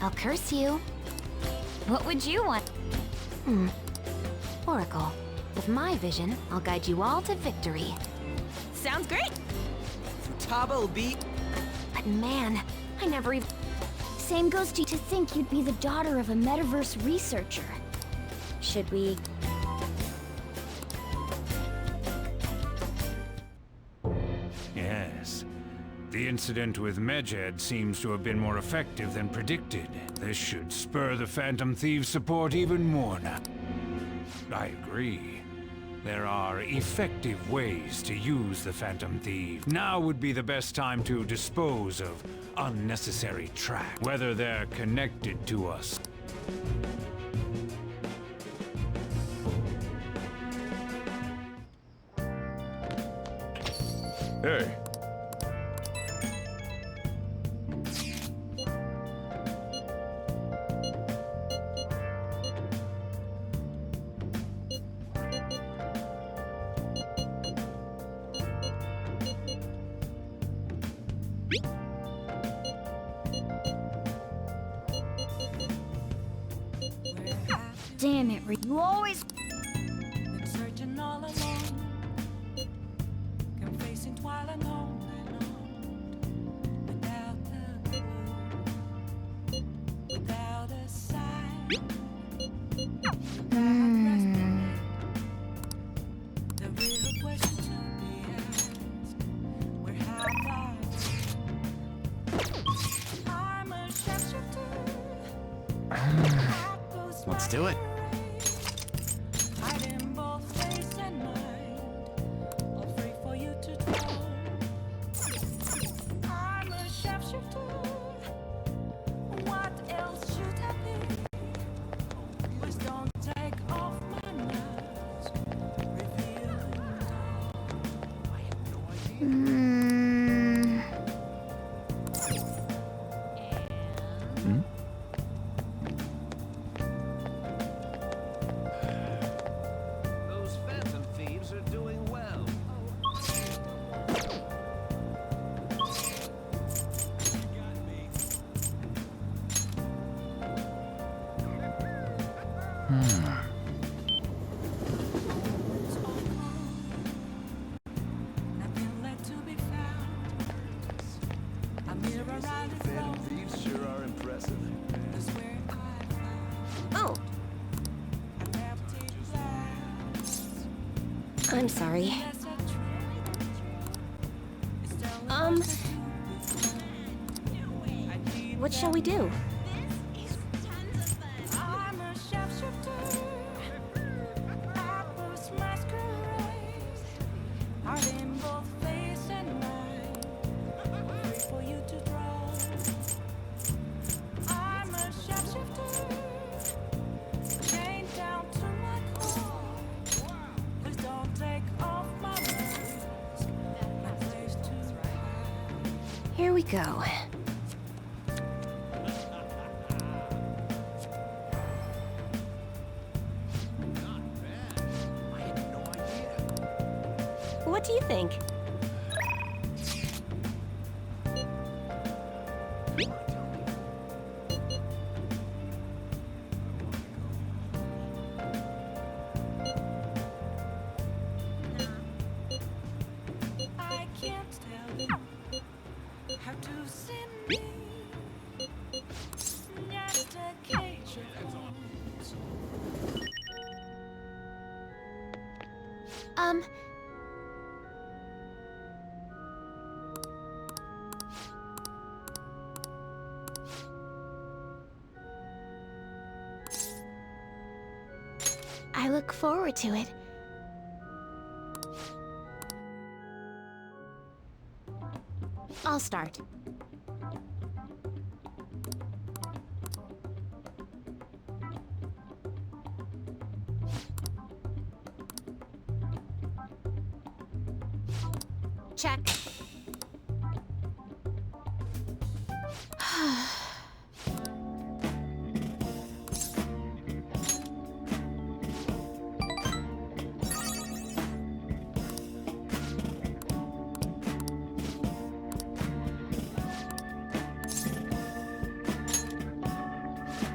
I'll curse you. What would you want? Oracle. With my vision, I'll guide you all to victory. Sounds great! Futaba will be... But man, I never even... Same goes to think you'd be the daughter of a metaverse researcher. Should we... Yes. The incident with Medjed seems to have been more effective than predicted. This should spur the Phantom Thieves' support even more now. I agree. There are effective ways to use the Phantom Thief. Now would be the best time to dispose of unnecessary track, whether they're connected to us. Hey. Damn it, you always... Been searching all along, confessing twilight on and on, without a clue, without a sign. The real question to be asked, where have I been? I'm a sharpshooter. Let's do it. Hiding both face and mind, all free for you to know. Those phantom thieves are doing well. Nothing left to be found. A mirror around the floor. Thieves sure are impressive. That's where I found Oh, an empty glass. I'm sorry. That's a truth. It's telling us What shall we do? I'm a shapeshifter. Apples masquerade. Heart in both face and mind. Free for you to draw. I'm a shapeshifter. Chained down to my core. Please don't take off my mask. My place to hide. Here we go. What do you think? I can't tell you how to send me. Just a cage of bones. I look forward to it. I'll start. Check.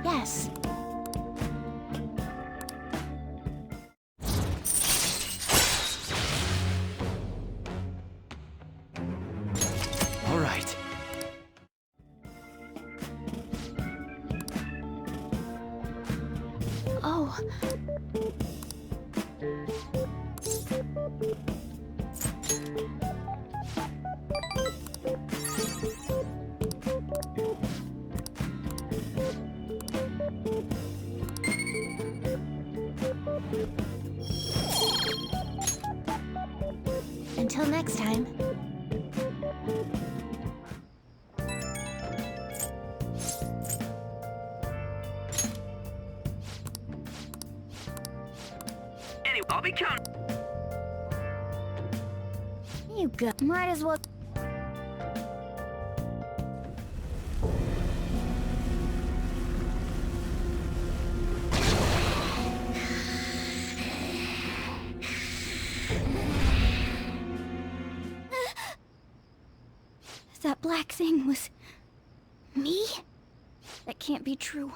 Yes. All right. Oh. Until next time. Anyway, I'll be counting. You go. Might as well. That black thing was... me? That can't be true.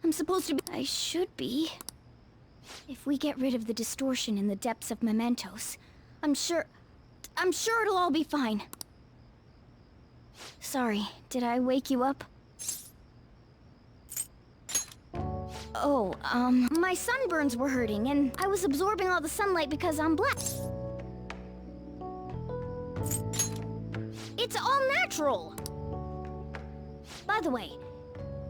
I'm supposed to be... I should be. If we get rid of the distortion in the depths of mementos, I'm sure it'll all be fine. Sorry, did I wake you up? Oh, my sunburns were hurting, and I was absorbing all the sunlight because I'm black. It's all natural! By the way,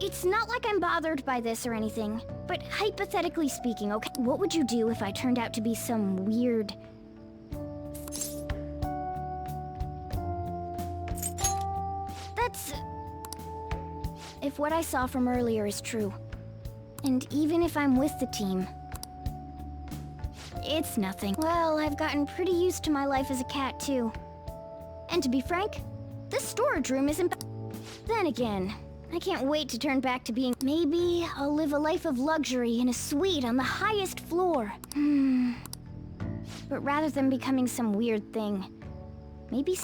it's not like I'm bothered by this or anything, but hypothetically speaking, okay, what would you do if I turned out to be some weird... That's... If what I saw from earlier is true, and even if I'm with the team, it's nothing. Well, I've gotten pretty used to my life as a cat, too. And to be frank, this storage room isn't... Then again, I can't wait to turn back to being... Maybe I'll live a life of luxury in a suite on the highest floor. But rather than becoming some weird thing, maybe...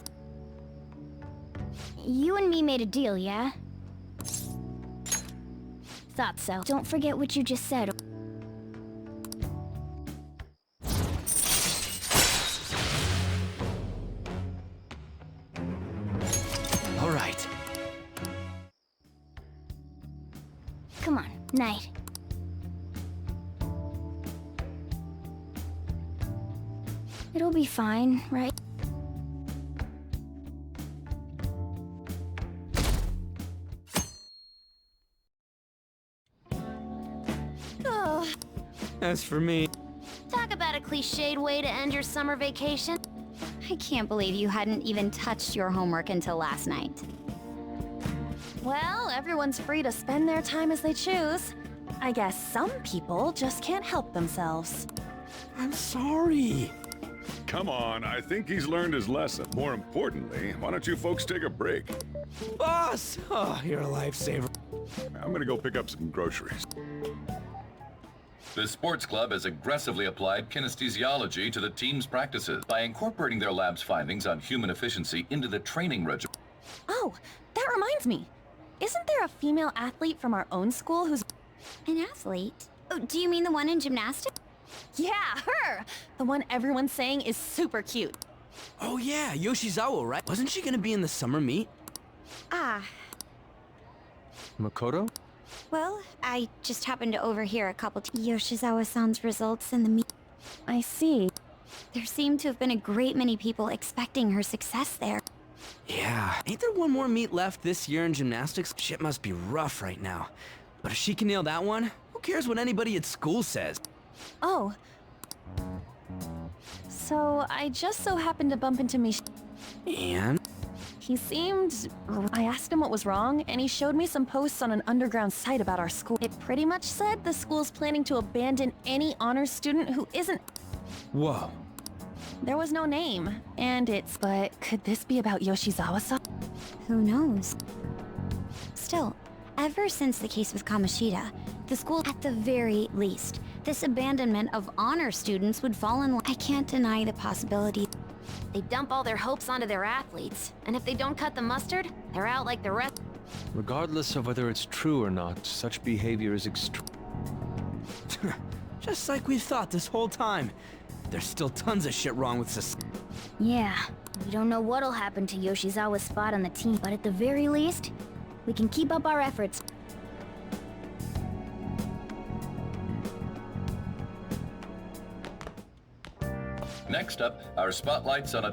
You and me made a deal, yeah? Thought so. Don't forget what you just said. All right. Come on, night. It'll be fine, right? Oh, As for me... talk about a cliched way to end your summer vacation. I can't believe you hadn't even touched your homework until last night. Well, everyone's free to spend their time as they choose. I guess some people just can't help themselves. I'm sorry. Come on, I think he's learned his lesson. More importantly, why don't you folks take a break? Boss! Oh, you're a lifesaver. I'm gonna go pick up some groceries. The sports club has aggressively applied kinesthesiology to the team's practices by incorporating their lab's findings on human efficiency into the training regimen. Oh, that reminds me. Isn't there a female athlete from our own school who's... An athlete? Oh, do you mean the one in gymnastics? Yeah, her! The one everyone's saying is super cute. Oh yeah, Yoshizawa, right? Wasn't she gonna be in the summer meet? Ah, Makoto? well, I just happened to overhear a couple Yoshizawa-san's results in the meet. I see. There seemed to have been a great many people expecting her success there. Yeah. Ain't there one more meet left this year in gymnastics? Shit must be rough right now. But if she can nail that one, who cares what anybody at school says? Oh. So, I just so happened to bump into And? He seemed... I asked him what was wrong, and he showed me some posts on an underground site about our school. It pretty much said the school's planning to abandon any honors student who isn't... Whoa. There was no name, and it's... But could this be about Yoshizawa-san? Who knows? Still, ever since the case with Kamoshida, the school, at the very least, this abandonment of honor students would fall in line. I can't deny the possibility. They dump all their hopes onto their athletes, and if they don't cut the mustard, they're out like the rest. Regardless of whether it's true or not, such behavior is extreme. Just like we thought this whole time. There's still tons of shit wrong with society. Yeah, we don't know what'll happen to Yoshizawa's spot on the team, but at the very least, we can keep up our efforts. Next up, our spotlights on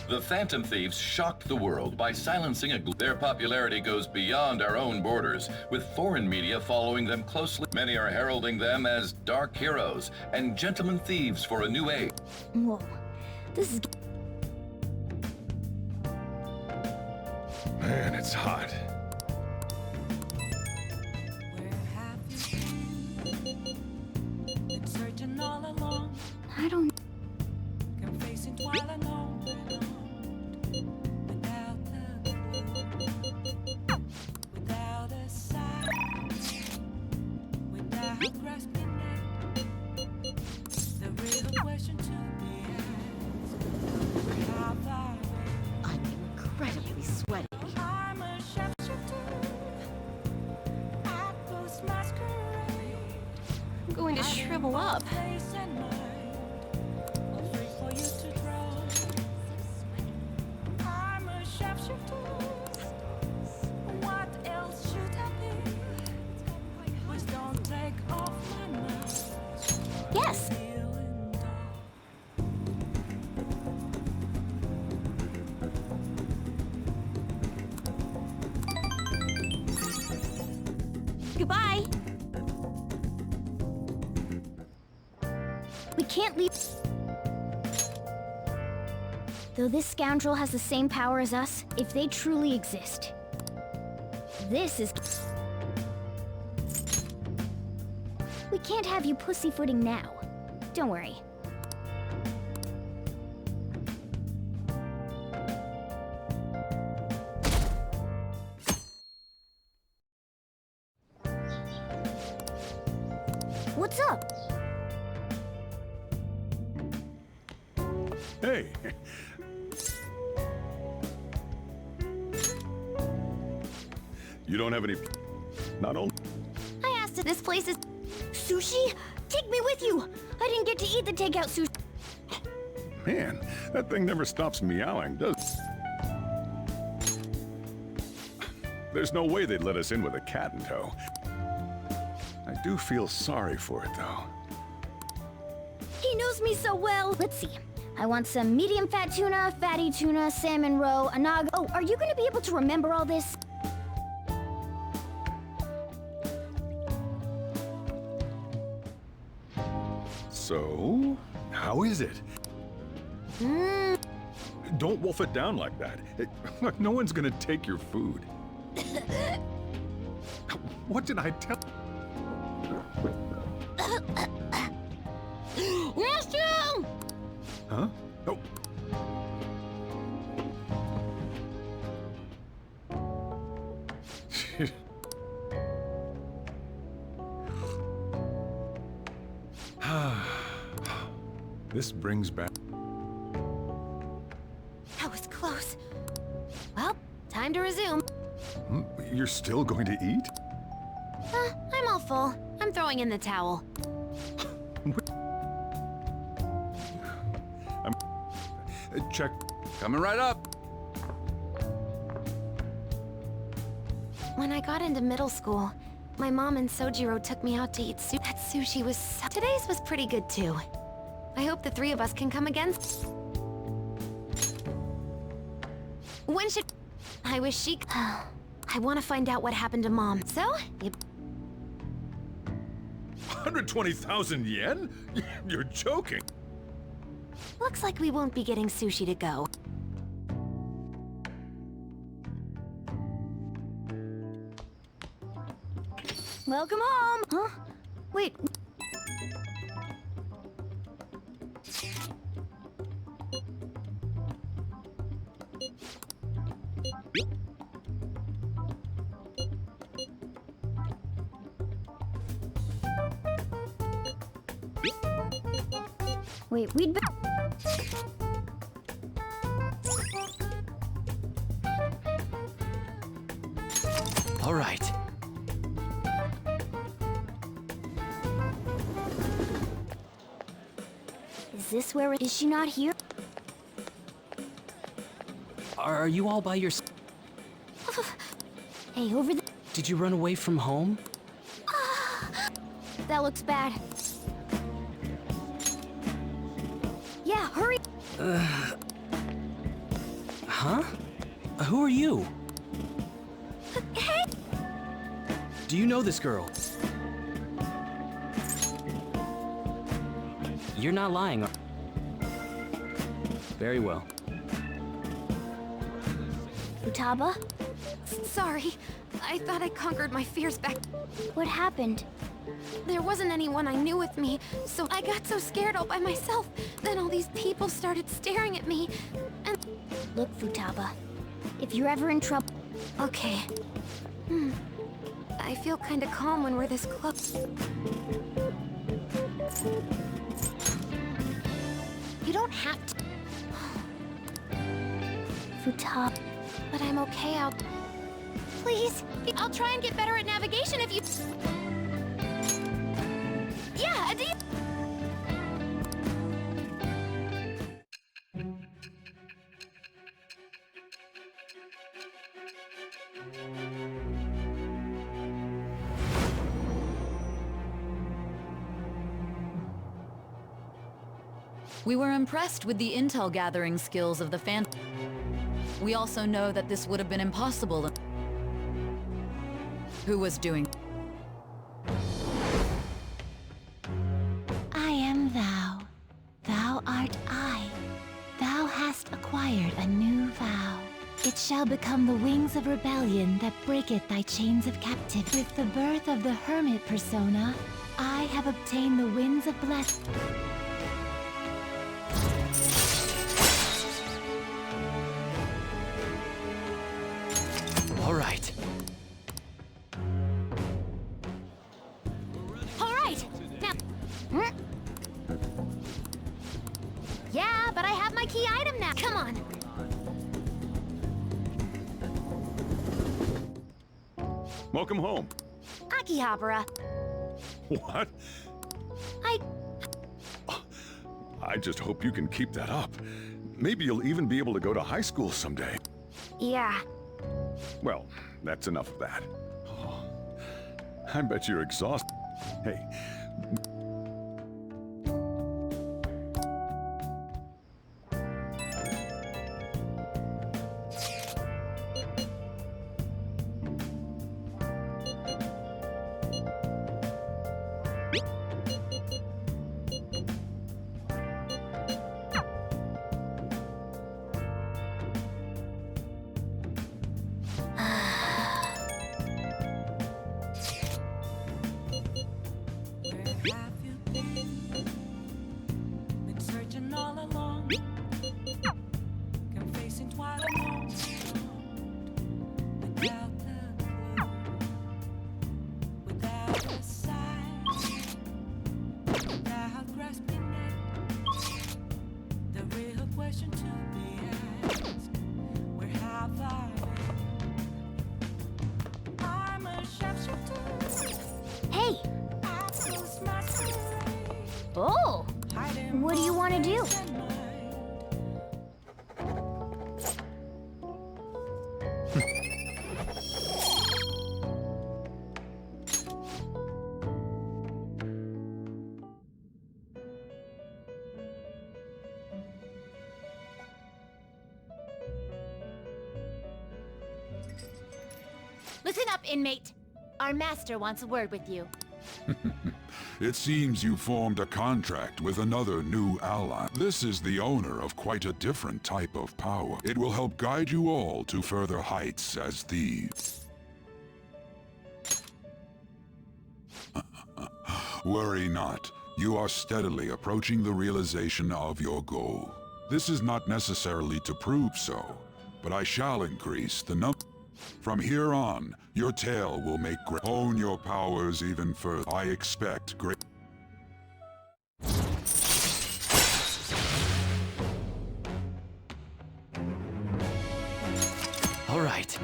The Phantom Thieves shocked the world by silencing their popularity goes beyond our own borders, with foreign media following them closely. Many are heralding them as dark heroes and gentlemen thieves for a new age. Whoa, this is... Man, it's hot. Been searching all along, I don't... confessing while alone, without the clue, without a sign, without grasping it. The real question to be asked: how far away? I'm incredibly sweaty. I'm a sharpshooter at post masquerade. I'm going to shrivel up. Place and mind, all free for you to draw. I'm a sharpshooter. What else should I be? Please don't take off my mask. Yes! Goodbye! We can't leave... Though this scoundrel has the same power as us, if they truly exist. This is... We can't have you pussyfooting now. Don't worry. What's up? Hey. You don't have any... Not only... I asked if this place is... Sushi? Take me with you! I didn't get to eat the takeout sushi. Man, that thing never stops meowing, does it? There's no way they'd let us in with a cat in tow. I do feel sorry for it, though. He knows me so well. Let's see. I want some medium fat tuna, fatty tuna, salmon roe, anaga. Oh, are you gonna be able to remember all this? So, how is it? Don't wolf it down like that. No one's gonna take your food. What did I tell? Restroom! Huh? Oh. This brings back... That was close. Well, time to resume. You're still going to eat? I'm all full. I'm throwing in the towel. Check. Coming right up. When I got into middle school, my mom and Sojiro took me out to eat sushi. That sushi was so... Today's was pretty good too. I hope the three of us can come again. When should... I wish she... I want to find out what happened to Mom. So, you... 120,000 yen? You're joking. Looks like we won't be getting sushi to go. Welcome home! Huh? Wait. Wait, we'd be... All right. Is this where... Is she not here? Are you all by yourself? Hey, over there. Did you run away from home? That looks bad. Yeah, hurry! Huh? Who are you? Hey! Do you know this girl? You're not lying. Very well. Futaba? Sorry. I thought I conquered my fears back. What happened? There wasn't anyone I knew with me, so I got so scared all by myself. Then all these people started staring at me, and... Look, Futaba. If you're ever in trouble... Okay. I feel kinda calm when we're this close. You don't have to... Futaba... But I'm okay out. Please, I'll try and get better at navigation if you... Yeah, do you... We were impressed with the intel gathering skills of the Phantom. We also know that this would have been impossible. Who was doing? I am thou. Thou art I. Thou hast acquired a new vow. It shall become the wings of rebellion that breaketh thy chains of captivity. With the birth of the hermit persona, I have obtained the winds of blessing. All right. All right! Now... Yeah, but I have my key item now. Come on. Welcome home. Akihabara. What? I just hope you can keep that up. Maybe you'll even be able to go to high school someday. Yeah. Well, that's enough of that. Oh, I bet you're exhausted. Hey. Been searching all along, confessing what I want, without a clue, without a sign, without grasping it. The real question to be asked: where have I been? I'm a sharpshooter. Hey! I close my Oh! What do you want to do? Listen up, inmate. Our master wants a word with you. It seems you formed a contract with another new ally. This is the owner of quite a different type of power. It will help guide you all to further heights as thieves. Worry not. You are steadily approaching the realization of your goal. This is not necessarily to prove so, but I shall increase the number. From here on, your tale will make own your powers even further. I expect great. All right.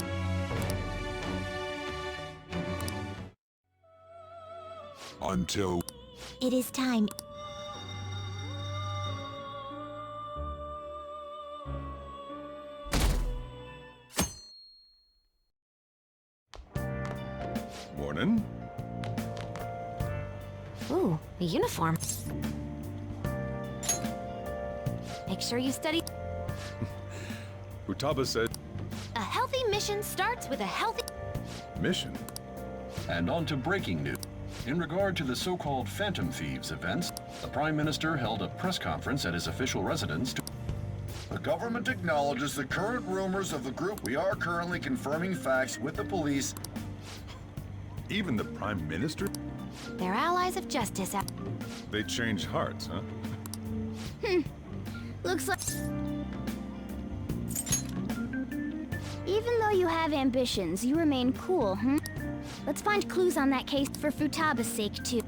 Until It is time. Morning. Ooh, a uniform. Make sure you study. Futaba said, A healthy mission starts with a healthy... mission? And on to breaking news. In regard to the so-called Phantom Thieves events, the Prime Minister held a press conference at his official residence to... The government acknowledges the current rumors of the group. We are currently confirming facts with the police. Even the Prime Minister? They're allies of justice. They changed hearts, huh? Looks like... Even though you have ambitions, you remain cool, Let's find clues on that case for Futaba's sake, too.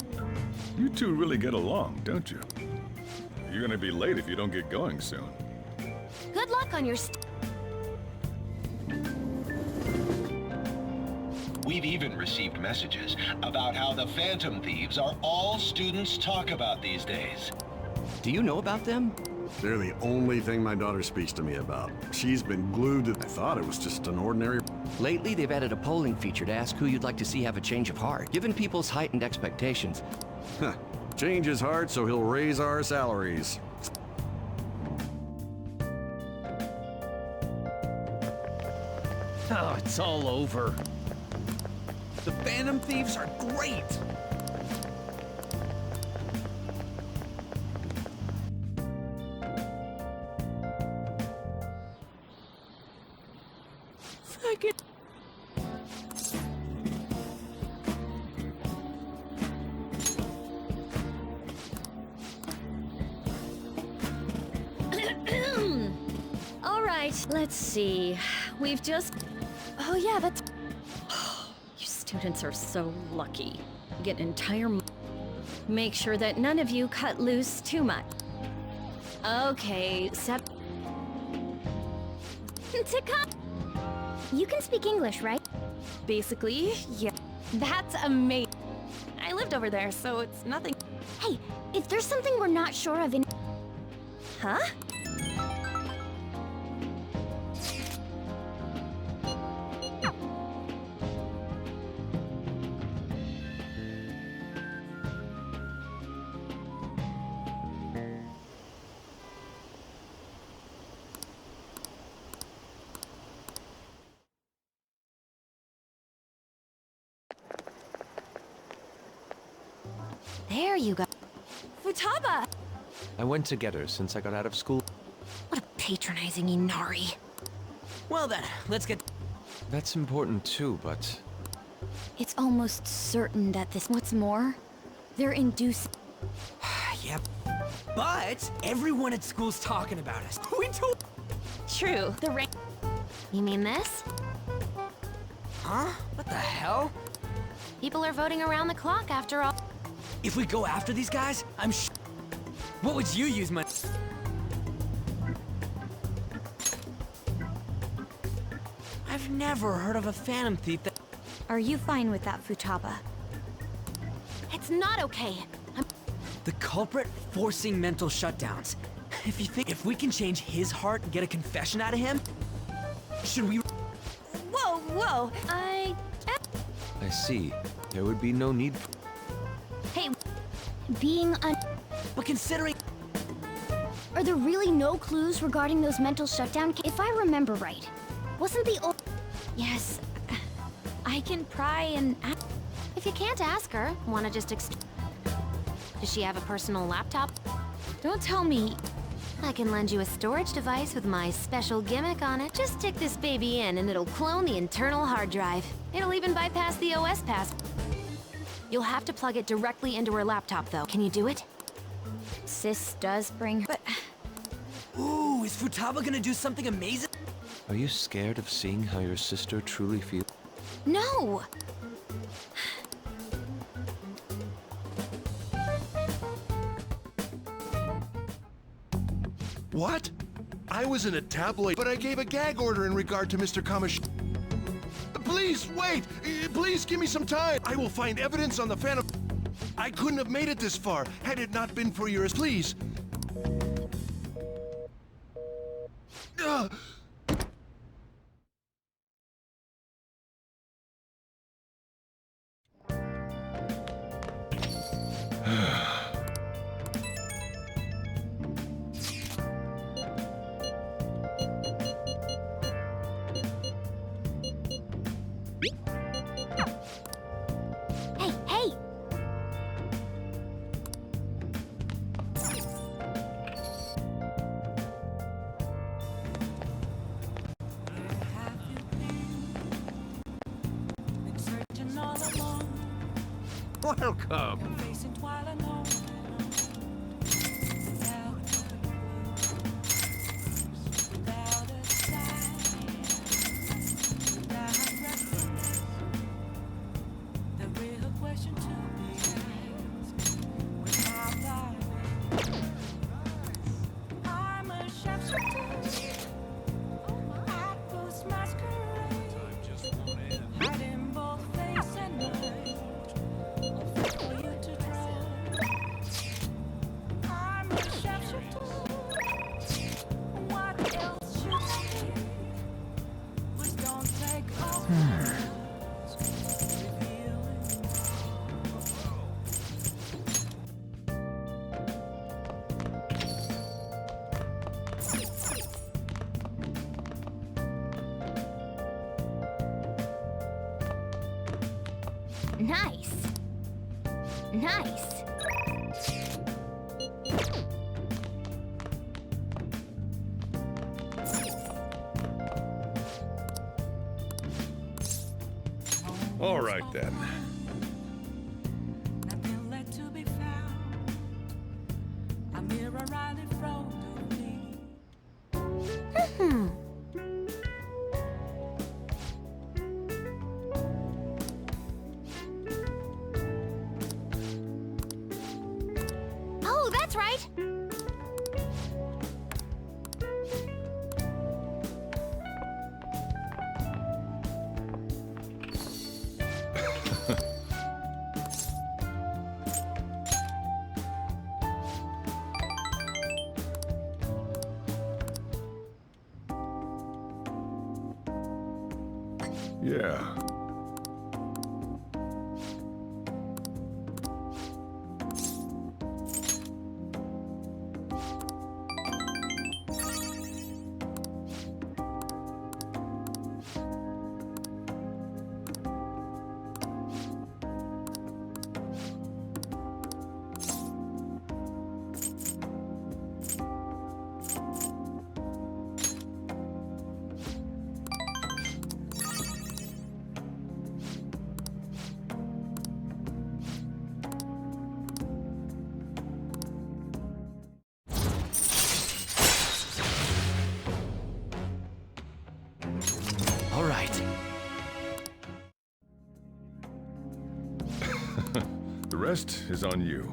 You two really get along, don't you? You're gonna be late if you don't get going soon. Good luck on your... We've even received messages about how the Phantom Thieves are all students talk about these days. Do you know about them? They're the only thing my daughter speaks to me about. She's been glued to... I thought it was just an ordinary... Lately, they've added a polling feature to ask who you'd like to see have a change of heart. Given people's heightened expectations... Change his heart so he'll raise our salaries. Oh, it's all over. The Phantom Thieves are great! Fuck it. All right, let's see. We've just... Oh yeah, that's... You students are so lucky. You get an entire... Make sure that none of you cut loose too much. Okay, You can speak English, right? Basically, yeah. That's amazing. I lived over there, so it's nothing. Hey, if there's something we're not sure of in... Huh? There you go. Futaba! I went to get her since I got out of school. What a patronizing Inari. Well then, let's get... That's important too, but... It's almost certain that this... What's more, they're inducing... Yep. But everyone at school's talking about us. We told... True. The ring. You mean this? Huh? What the hell? People are voting around the clock after all. If we go after these guys, I'm What would you use my... I've never heard of a phantom thief that... Are you fine with that, Futaba? It's not okay. The culprit forcing mental shutdowns. If we can change his heart and get a confession out of him, should we... Whoa, whoa, I see. There would be no need for... Hey, being un... But considering... Are there really no clues regarding those mental shutdown If I remember right, wasn't the old... Yes, I can pry and... If you can't ask her, wanna just Does she have a personal laptop? Don't tell me. I can lend you a storage device with my special gimmick on it. Just stick this baby in and it'll clone the internal hard drive. It'll even bypass the OS pass. You'll have to plug it directly into her laptop though. Can you do it? Sis does bring her... But... Ooh, is Futaba gonna do something amazing? Are you scared of seeing how your sister truly feels? No! What? I was in a tabloid, but I gave a gag order in regard to Mr. Kamish. Please, wait! Please give me some time! I will find evidence on the Phantom... I couldn't have made it this far had it not been for yours. Please! Hey, hey! Welcome! Nice. Nice. All right, then. Nothing left to be found. A mirror right in front of me. That's right. Yeah. All right. The rest is on you.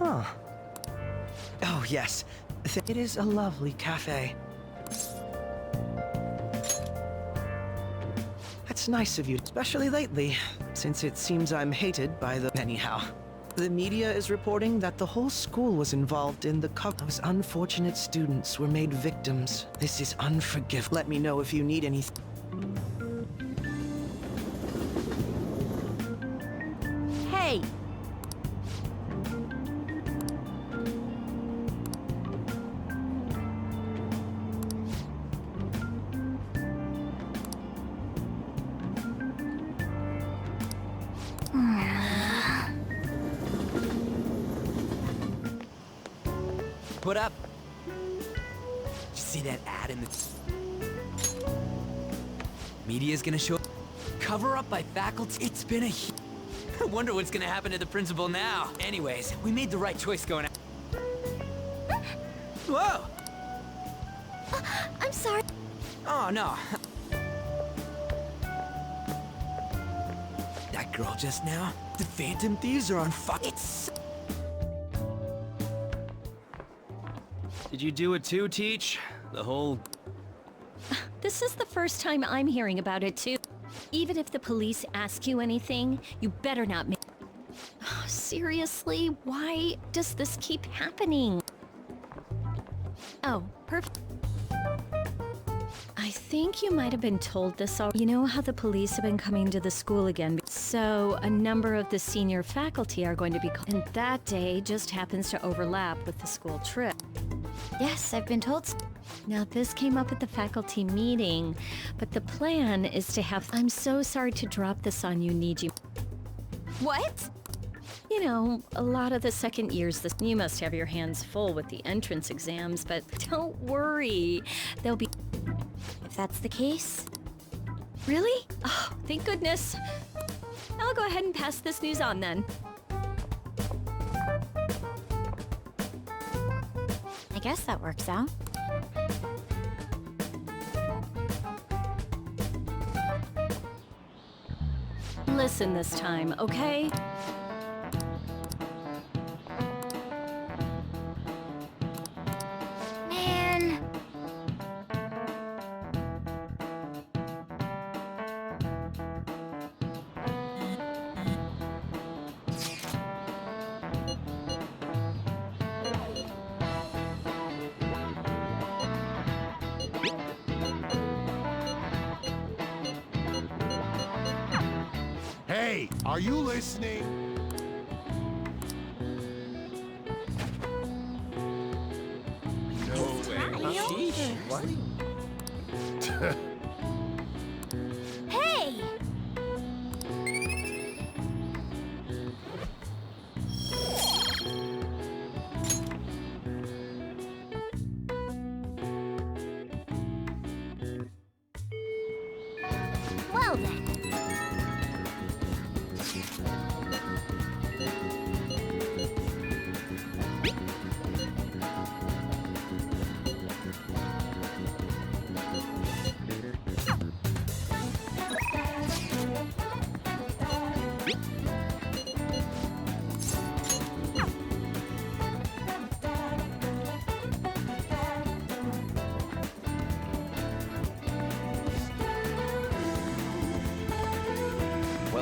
Huh. Oh, yes. It is a lovely cafe. That's nice of you, especially lately, since it seems I'm hated by the... Anyhow, the media is reporting that the whole school was involved in the those unfortunate students were made victims. This is unforgivable. Let me know if you need anything. Hey! What up? Did you see that ad in the... Media's gonna show... Cover up by faculty? It's been a... I wonder what's gonna happen to the principal now. Anyways, we made the right choice going out. Whoa! I'm sorry. Oh, no. That girl just now? The Phantom Thieves are on It's... Did you do it too, Teach? The whole... This is the first time I'm hearing about it, too. Even if the police ask you anything, you better not make... Seriously, why does this keep happening? Oh, perfect. I think you might have been told this already. You know how the police have been coming to the school again? So, a number of the senior faculty are going to be... And that day just happens to overlap with the school trip. Yes, I've been told. Now, this came up at the faculty meeting, but the plan is to have... I'm so sorry to drop this on you, Niji. What? You know, a lot of the second years, you must have your hands full with the entrance exams, but don't worry. They'll be... If that's the case... Really? Oh, thank goodness. I'll go ahead and pass this news on then. I guess that works out. Listen this time, okay? Man. Hey, are you listening? No way. Teach? What?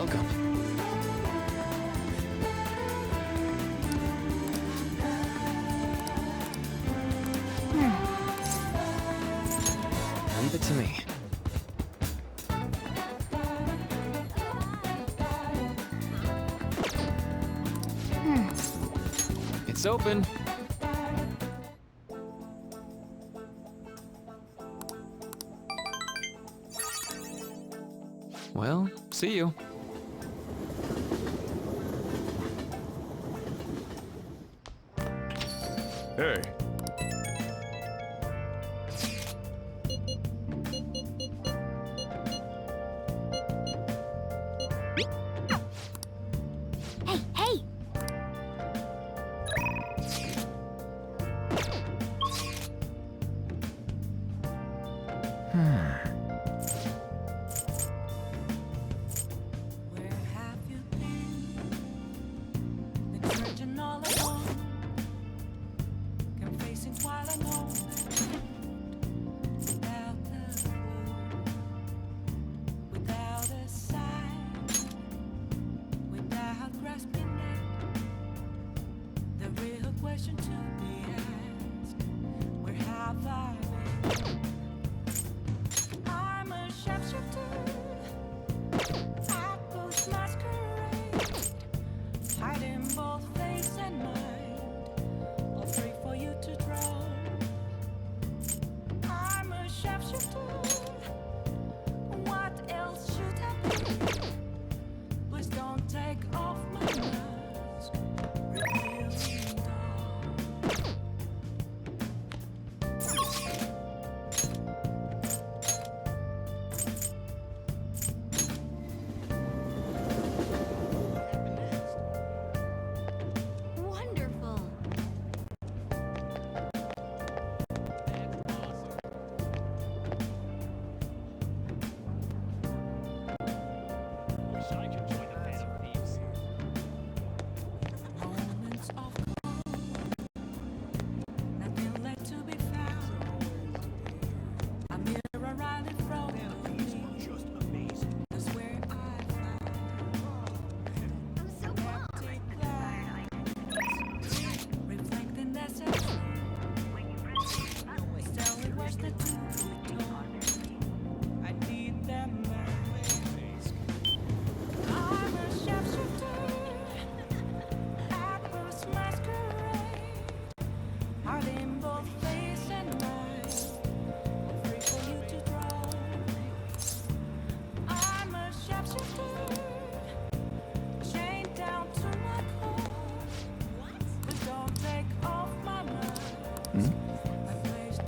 welcome. Leave it to me. It's open. Well, see you. Hey. Hey, hey! Where have you been? Been searching all alone, confessing while alone, without a clue, without a sign, without grasping it. The real question to be asked: where have I been? I'm a sharpshooter. Apples masquerade, hiding both face and mind, all three for you to draw. I'm a sharpshooter. What else should I be? Please don't take off my mask. Revealing dawn. Wonderful. Moments of calm, nothing left to be found. A mirror right in front of me. That's where I found empty glass, reflecting that's a truth. Still it was the two-tone. I need them mask. I'm a sharpshooter. Apples masquerade, hiding both face and mind, free for you to draw. I'm a sharpshooter, chained down to my core. Please don't take off my mask. My place to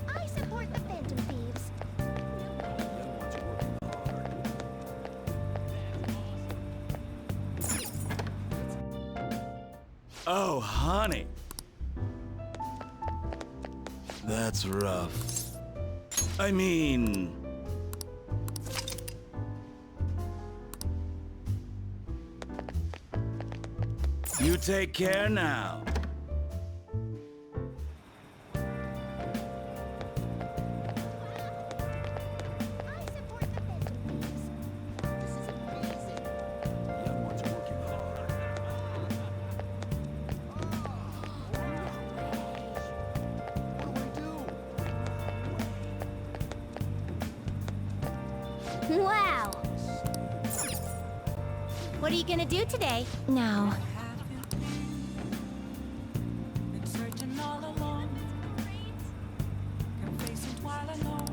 I support the Phantom Thieves. Oh, honey. That's rough. I mean... You take care now. Wow! What are you gonna do today? No. been searching all along, confessing while alone.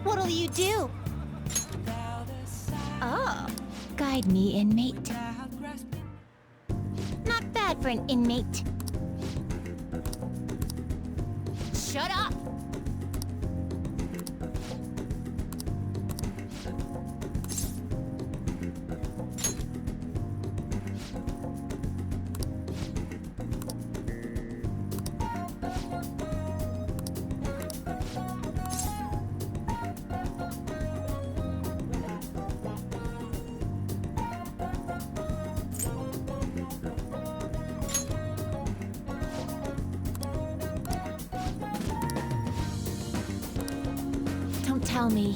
What'll you do? Without a sign, Oh. Guide me, inmate. without grasping. Not bad for an inmate. Shut up! tell me.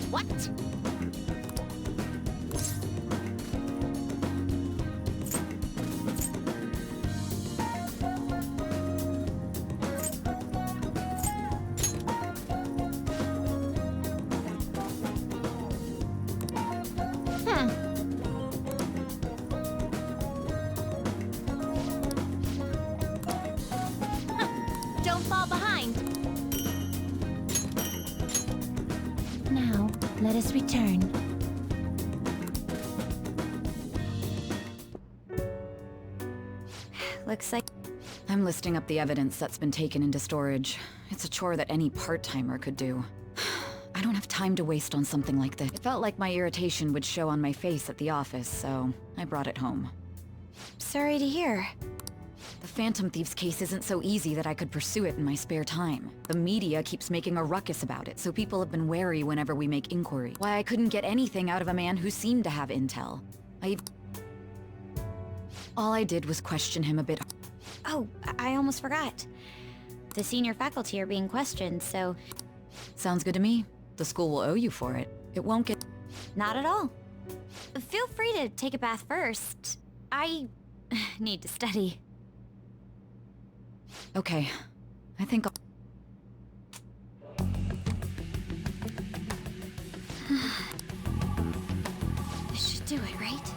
What? Don't fall behind. Now, let us return. Looks like... I'm listing up the evidence that's been taken into storage. It's a chore that any part-timer could do. I don't have time to waste on something like this. It felt like my irritation would show on my face at the office, so I brought it home. Sorry to hear. The Phantom Thieves case isn't so easy that I could pursue it in my spare time. The media keeps making a ruckus about it, so people have been wary whenever we make inquiry. Why I couldn't get anything out of a man who seemed to have intel. All I did was question him a bit. Oh, I almost forgot. The senior faculty are being questioned, so... Sounds good to me. The school will owe you for it. It won't get... Not at all. Feel free to take a bath first. I need to study. Okay. I think I'll... This should do it, right?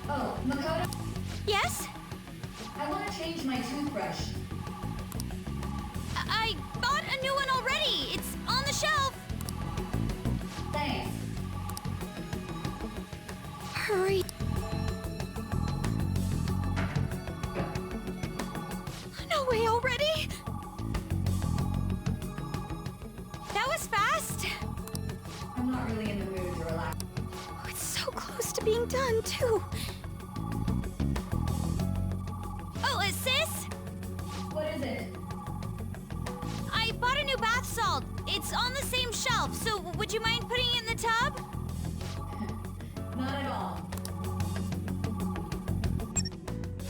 Oh, Makoto? Yes? I want to change my toothbrush. I bought a new one already! It's on the shelf! Thanks. Hurry. No way already? That was fast! I'm not really in the mood to relax. Oh, it's so close to being done, too. Oh, sis? What is it? I bought a new bath salt. It's on the same shelf, so would you mind putting it in the tub? Not at all.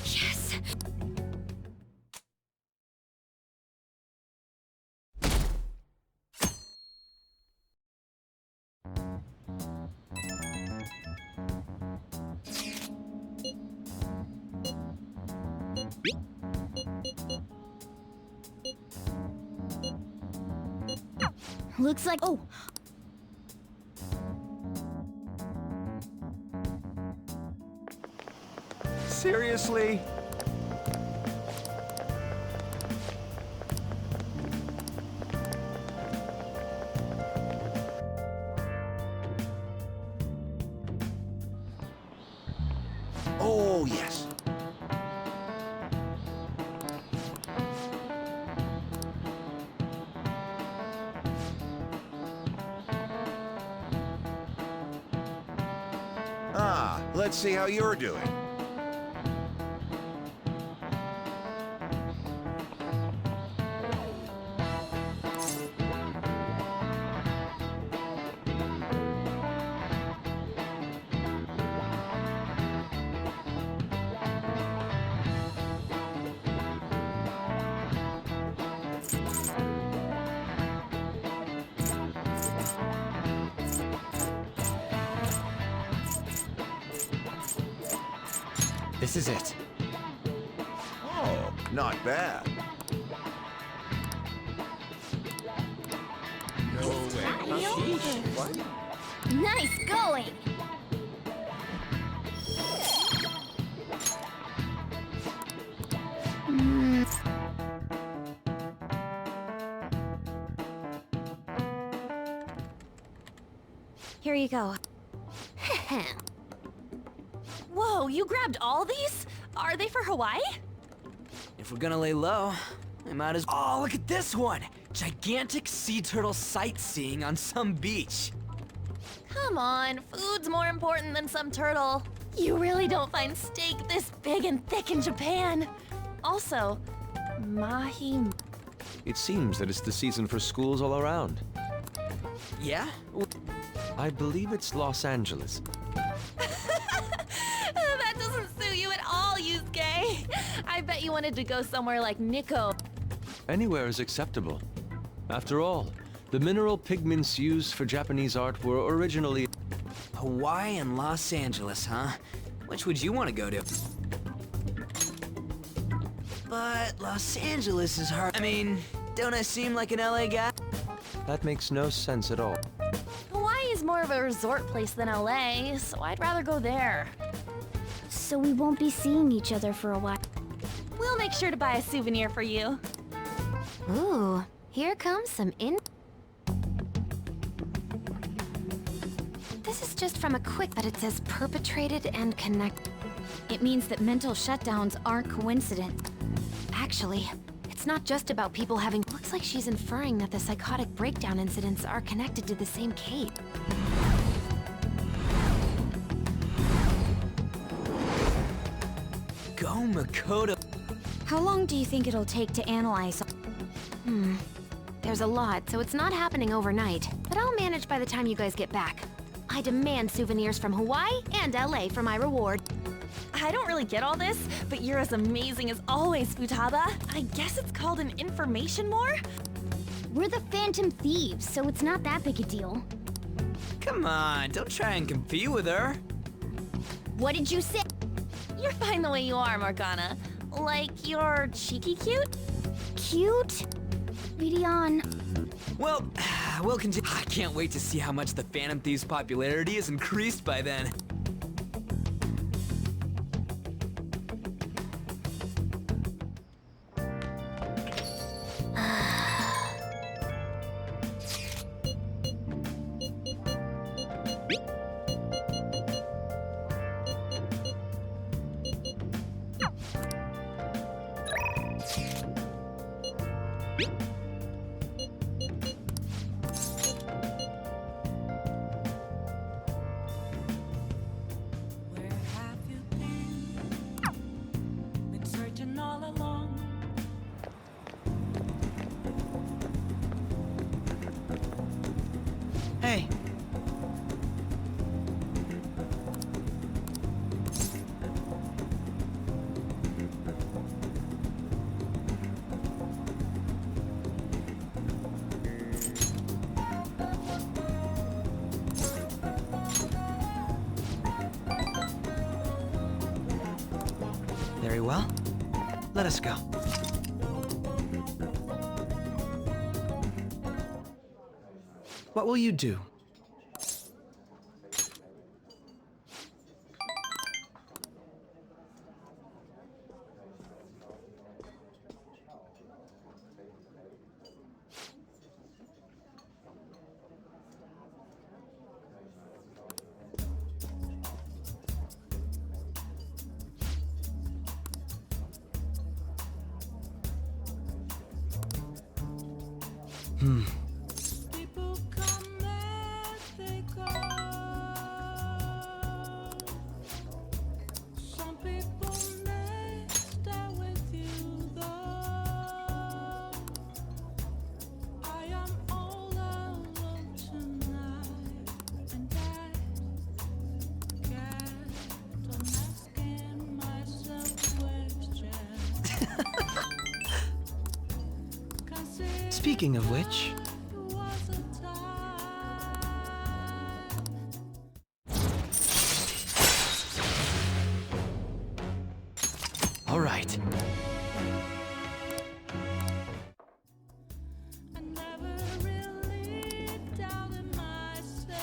Yes! Looks like... Oh! Seriously? Oh, yes. Ah, let's see how you're doing. This is it. Oh, not bad. No way. What? Nice going! Here you go. Whoa, you grabbed all these? Are they for Hawaii? If we're gonna lay low, I might as... Oh, look at this one! Gigantic sea turtle sightseeing on some beach. Come on, food's more important than some turtle. You really don't find steak this big and thick in Japan. Also, mahi. It seems that it's the season for schools all around. Yeah? I believe it's Los Angeles. That doesn't suit you at all, Yusuke. I bet you wanted to go somewhere like Nikko. Anywhere is acceptable. After all, the mineral pigments used for Japanese art were originally... Hawaii and Los Angeles, huh? Which would you want to go to? But Los Angeles is hard. I mean, don't I seem like an LA guy? That makes no sense at all. Hawaii is more of a resort place than LA, so I'd rather go there. So we won't be seeing each other for a while. We'll make sure to buy a souvenir for you. Ooh, here comes some This is just from a quick, but it says perpetrated and connect. It means that mental shutdowns aren't coincident. Actually, it's not just about people having... Looks like she's inferring that the psychotic breakdown incidents are connected to the same Kate. Go Makoto. How long do you think it'll take to analyze? There's a lot, so it's not happening overnight. But I'll manage by the time you guys get back. I demand souvenirs from Hawaii and LA for my reward. I don't really get all this, but you're as amazing as always, Futaba. I guess it's called an information war? We're the Phantom Thieves, so it's not that big a deal. Come on, don't try and compete with her. What did you say? You're fine the way you are, Morgana. Like, you're cheeky cute? Cute? Midian. Well, we'll continue. I can't wait to see how much the Phantom Thieves' popularity has increased by then. Hey. Very well. Let us go. What will you do? People come as they go. Some people may stay with you though. I am all alone tonight, and I kept on asking myself questions. Speaking of which... All right.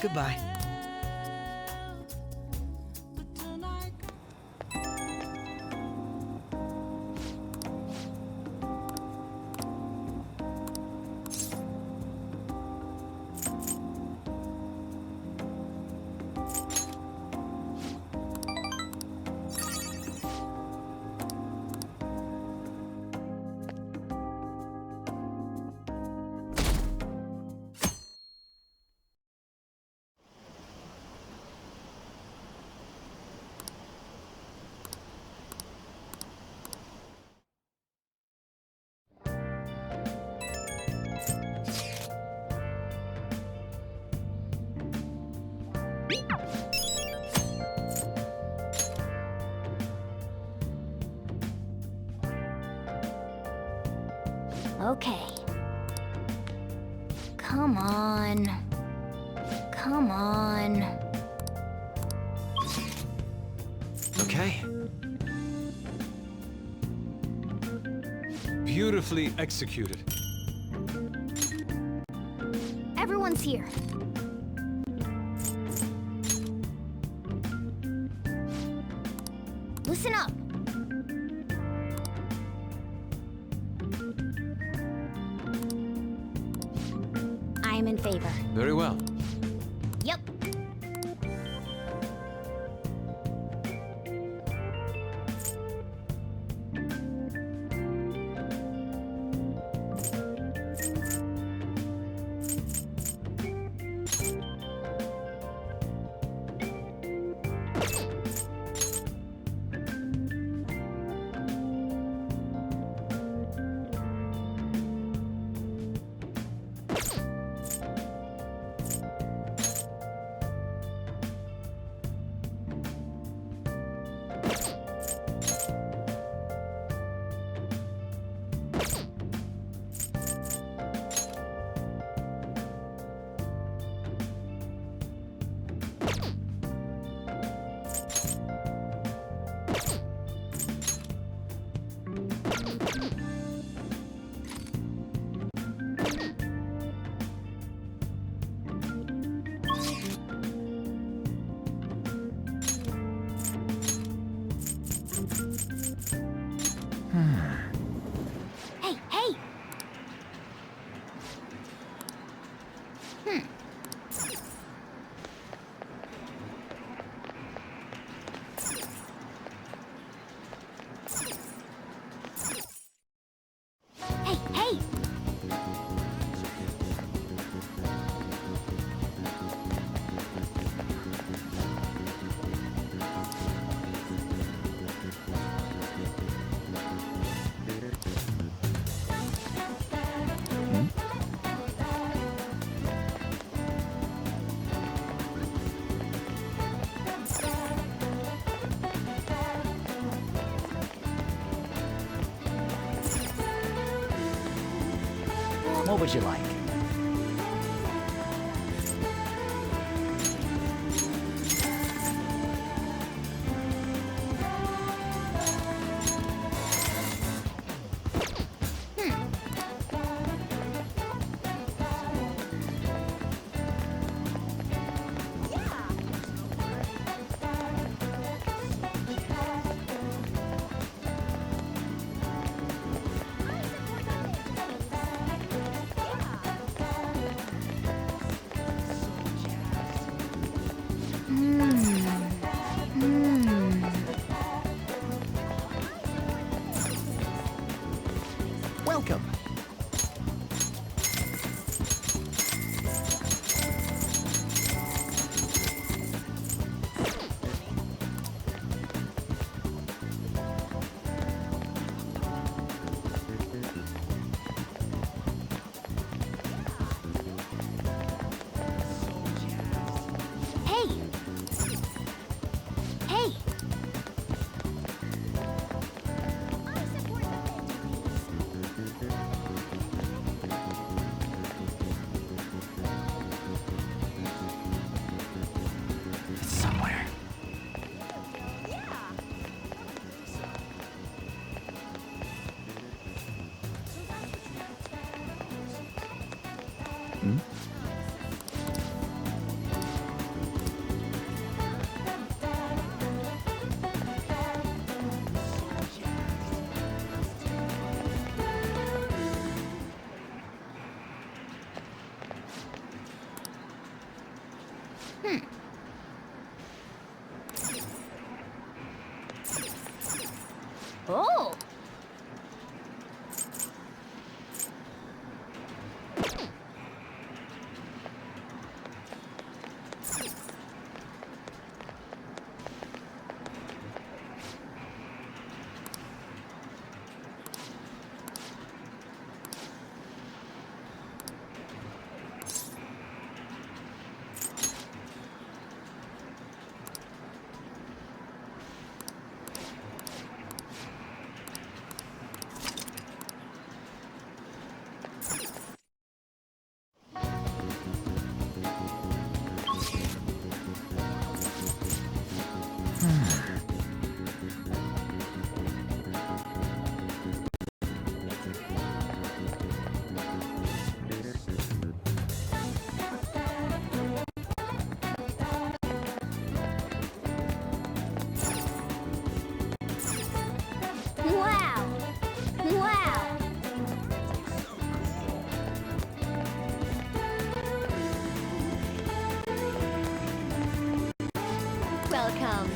Goodbye. Okay. Come on. Come on. Okay. Beautifully executed. Everyone's here. Listen up. I am in favor. Very well. Yep. Hey, hey! Hey, hey! What would you like? Welcome. Hey! Hey! Somewhere. Hmm? Oh! Welcome.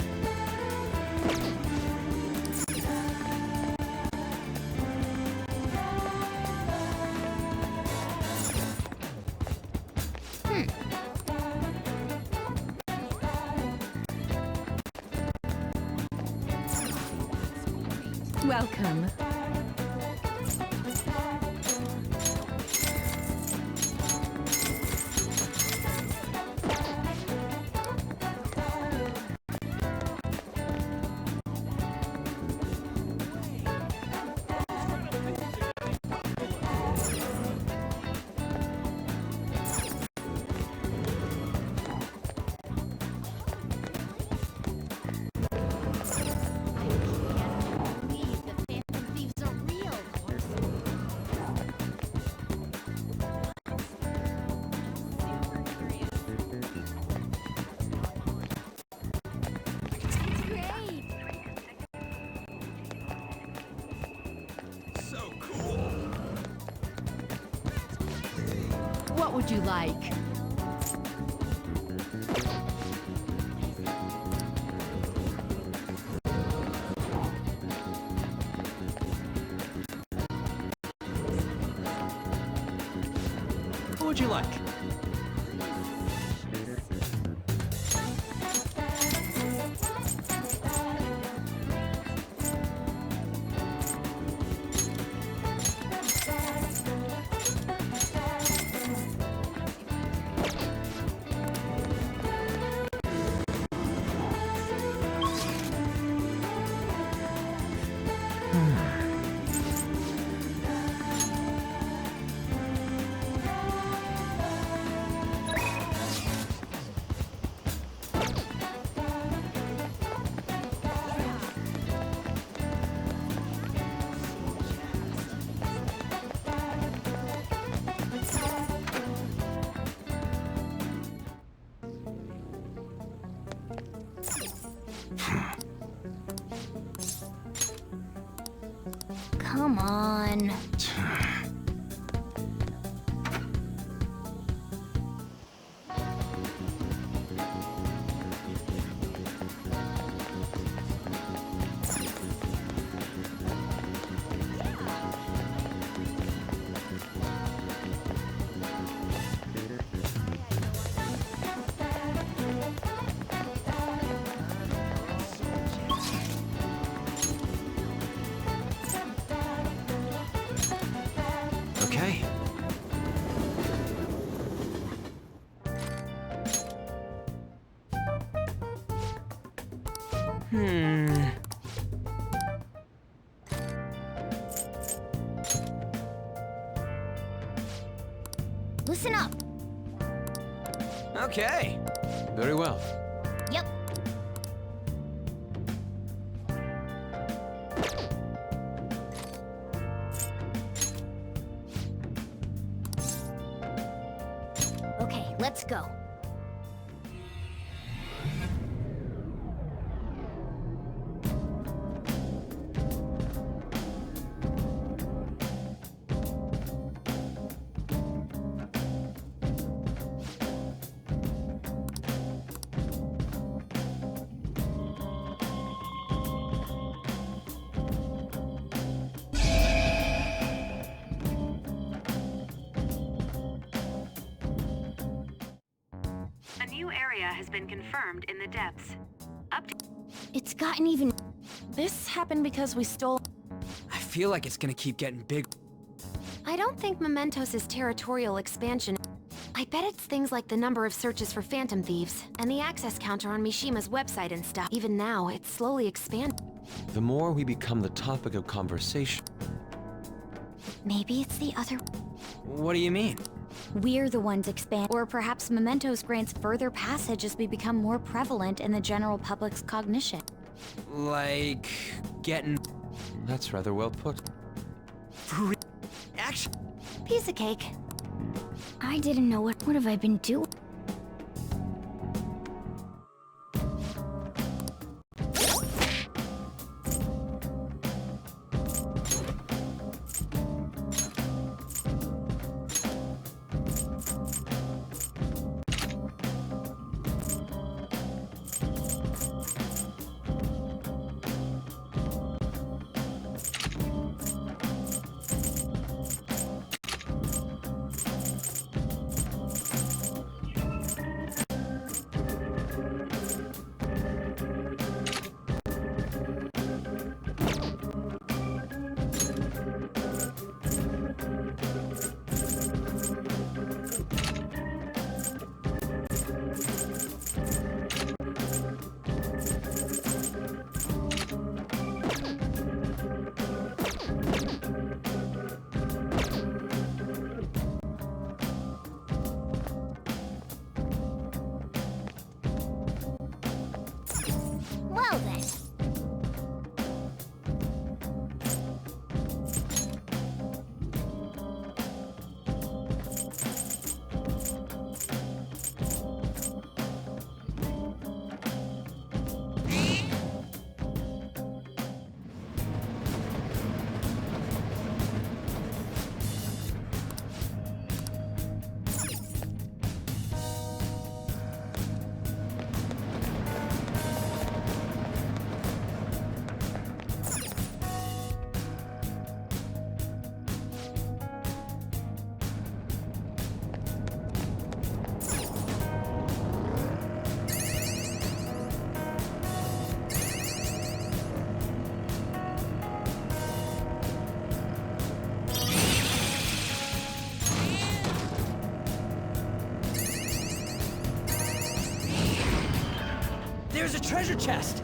Welcome. What would you like? What would you like? Come on. Okay. Listen up. Okay. Very well. Yep. Okay, let's go. A new area has been confirmed in the depths. It's gotten even... This happened because we stole... I feel like it's gonna keep getting big. I don't think Mementos' territorial expansion... I bet it's things like the number of searches for Phantom Thieves, and the access counter on Mishima's website and stuff. Even now, it's slowly expanding. The more we become the topic of conversation... Maybe it's the other... What do you mean? We're the ones expand, or perhaps Mementos grants further passage as we become more prevalent in the general public's cognition. Like... getting... That's rather well put. Action! Piece of cake. I didn't know what have I been doing? Well then. There's a treasure chest!